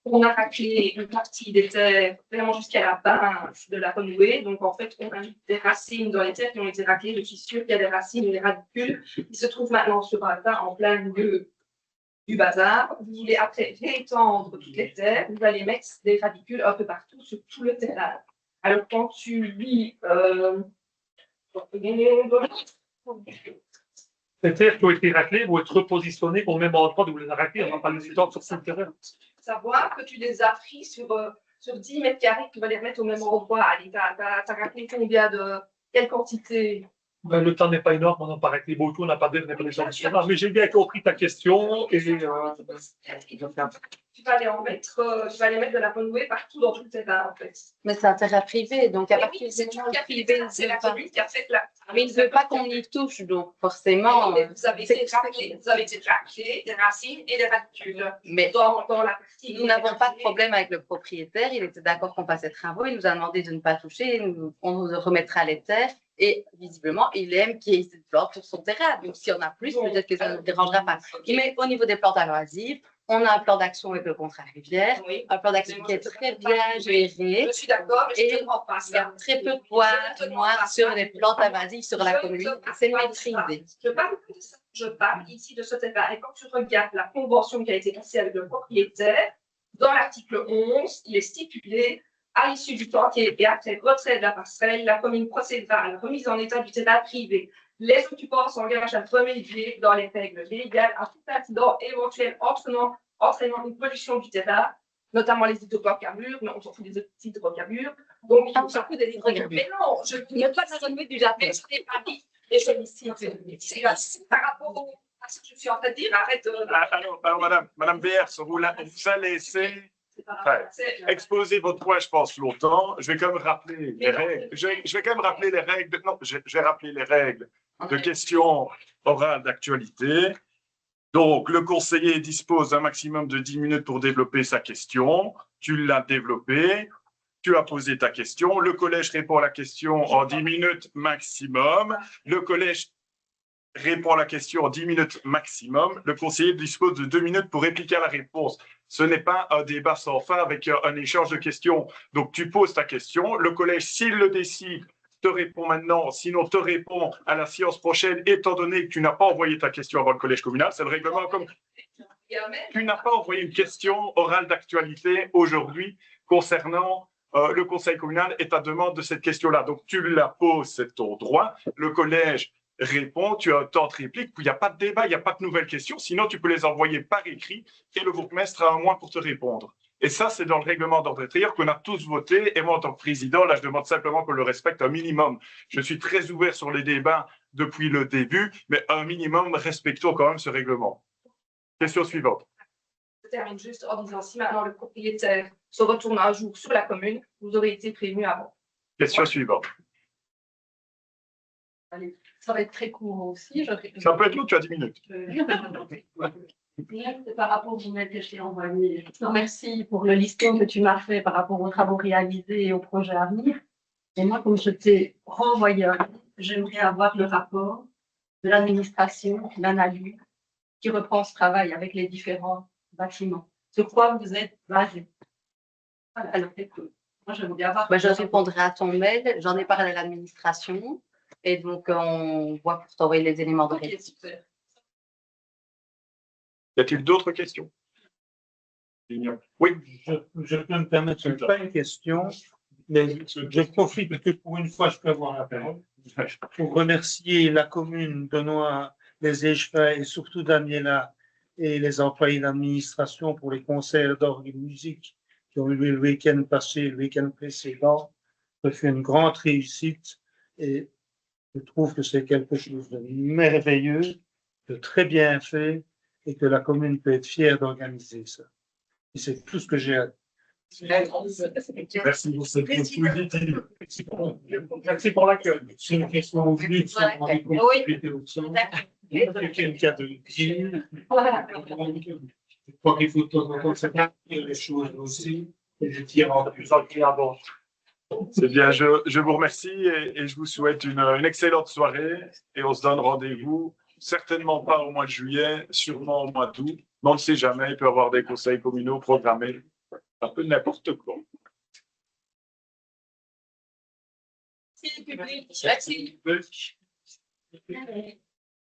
on a raclé une partie des terres vraiment jusqu'à la base de la renouée. Donc, en fait, on a mis des racines dans les terres qui ont été raclées. Je suis sûre qu'il y a des racines et des radicules qui se trouvent maintenant sur un tas en plein milieu du bazar. Vous voulez après réétendre toutes les terres, vous allez mettre des radicules un peu partout sur tout le terrain. Alors, quand tu lis
les terres qui ont été raclées vont être repositionnées au même endroit où vous les avez raclées, on va pas les étendre sur ce terrain.
Savoir que tu les as pris sur 10 mètres carrés, que tu vas les remettre au même endroit. Allez, tu as raclé combien de. Quelle quantité?
Ben, le temps n'est pas énorme, on n'a pas raclé beaucoup, on n'a pas de gens. Mais j'ai bien compris ta question. Et,
tu vas les en mettre, tu vas les mettre de la renouée partout dans tout le terrain, en fait.
Mais c'est un terrain privé, donc à partir
du moment où le privé ne veut pas.
Mais il ne veut pas qu'on y touche, donc forcément.
Vous avez été raclé, des racines et des radicules.
Mais
dans la partie.
Nous n'avons pas de problème avec le propriétaire. Il était d'accord qu'on fasse les travaux. Il nous a demandé de ne pas toucher. On nous remettra les terres. Et visiblement, il aime qu'il y ait cette plante sur son terrain. Donc, s'il y en a plus, peut-être que ça ne nous dérangera pas. Mais au niveau des plantes invasives, on a un plan d'action avec le contrat rivière, un plan d'action qui est très bien géré.
Je suis d'accord, mais
et il y a très peu de poids noir sur les plantes invasives sur la commune. C'est maîtrisé.
Je parle ici de ce terrain. Et quand tu regardes la convention qui a été passée avec le propriétaire, dans l'article 11, il est stipulé à l'issue du chantier et après retrait de la passerelle, la commune procédera à la remise en état du terrain privé. Les occupants s'engagent à remédier dans les règles légales à tout incident éventuel entraînant une pollution du terrain, notamment les hydrocarbures, mais on s'en fout des hydrocarbures. Donc,
on s'en fout des hydrocarbures.
Mais non, je ne veux pas la renouée du Japon. Mais je n'ai pas dit. Et je félicite. Par rapport à ce que je suis en train de dire, arrête.
Alors, Madame Beers, on vous a laissé exposer votre point, je pense, longtemps. Je vais quand même rappeler les règles. Je vais quand même rappeler les règles. Non, je vais rappeler les règles de questions orales d'actualité. Donc, le conseiller dispose d'un maximum de 10 minutes pour développer sa question. Tu l'as développée. Tu as posé ta question. Le collège répond à la question en 10 minutes maximum. Le collège répond à la question en 10 minutes maximum. Le conseiller dispose de 2 minutes pour répliquer à la réponse. Ce n'est pas un débat sans fin avec un échange de questions. Donc, tu poses ta question. Le collège, s'il le décide, te répond maintenant. Sinon, te répond à la séance prochaine, étant donné que tu n'as pas envoyé ta question avant le collège communal. C'est le règlement comme... Tu n'as pas envoyé une question orale d'actualité aujourd'hui concernant le conseil communal et ta demande de cette question-là. Donc, tu la poses, c'est ton droit. Le collège répond, tu as un temps de réplique, il n'y a pas de débat, il n'y a pas de nouvelles questions, sinon tu peux les envoyer par écrit et le bourgmestre a un mois pour te répondre. Et ça, c'est dans le règlement d'ordre intérieur qu'on a tous voté. Et moi, en tant que président, là, je demande simplement qu'on le respecte un minimum. Je suis très ouvert sur les débats depuis le début, mais un minimum, respectons quand même ce règlement. Question suivante.
Je termine juste en disant, si maintenant le propriétaire se retourne un jour sur la commune, vous aurez été prévenu avant.
Question suivante.
Allez, ça va être très court aussi.
Ça peut être long, tu as 10 minutes.
C'est par rapport au mail que je t'ai envoyé. Je te remercie pour le listing que tu m'as fait par rapport aux travaux réalisés et aux projets à venir. Et moi, comme je t'ai renvoyé, j'aimerais avoir le rapport de l'administration, l'analyse, qui reprend ce travail avec les différents bâtiments. Sur quoi vous êtes basé. Voilà, alors écoute, moi j'aimerais bien avoir.
Je répondrai à ton mail, j'en ai parlé à l'administration, et donc on voit pour t'envoyer les éléments de réponse.
Super.
Y a-t-il d'autres questions? Oui.
Je peux me permettre, ce n'est pas une question, mais je profite que pour une fois, je peux avoir la parole pour remercier la commune, Benoît, les échevins et surtout Daniela et les employés d'administration pour les concerts d'orgue et de musique qui ont eu lieu le week-end passé, le week-end précédent. Ça fait une grande réussite et je trouve que c'est quelque chose de merveilleux, de très bien fait et que la commune peut être fière d'organiser ça. Et c'est tout ce que j'ai à dire.
Merci pour cette positive.
Merci pour l'accueil.
C'est une question au vide, sans
Oui.
quelqu'un de dire. Je crois qu'il faut de temps en temps savoir dire les choses aussi et je tire en plus en client.
C'est bien, je vous remercie et je vous souhaite une excellente soirée et on se donne rendez-vous, certainement pas au mois de juillet, sûrement au mois d'août, mais on ne sait jamais, il peut y avoir des conseils communaux programmés, un peu n'importe quoi.
Merci, public. Merci.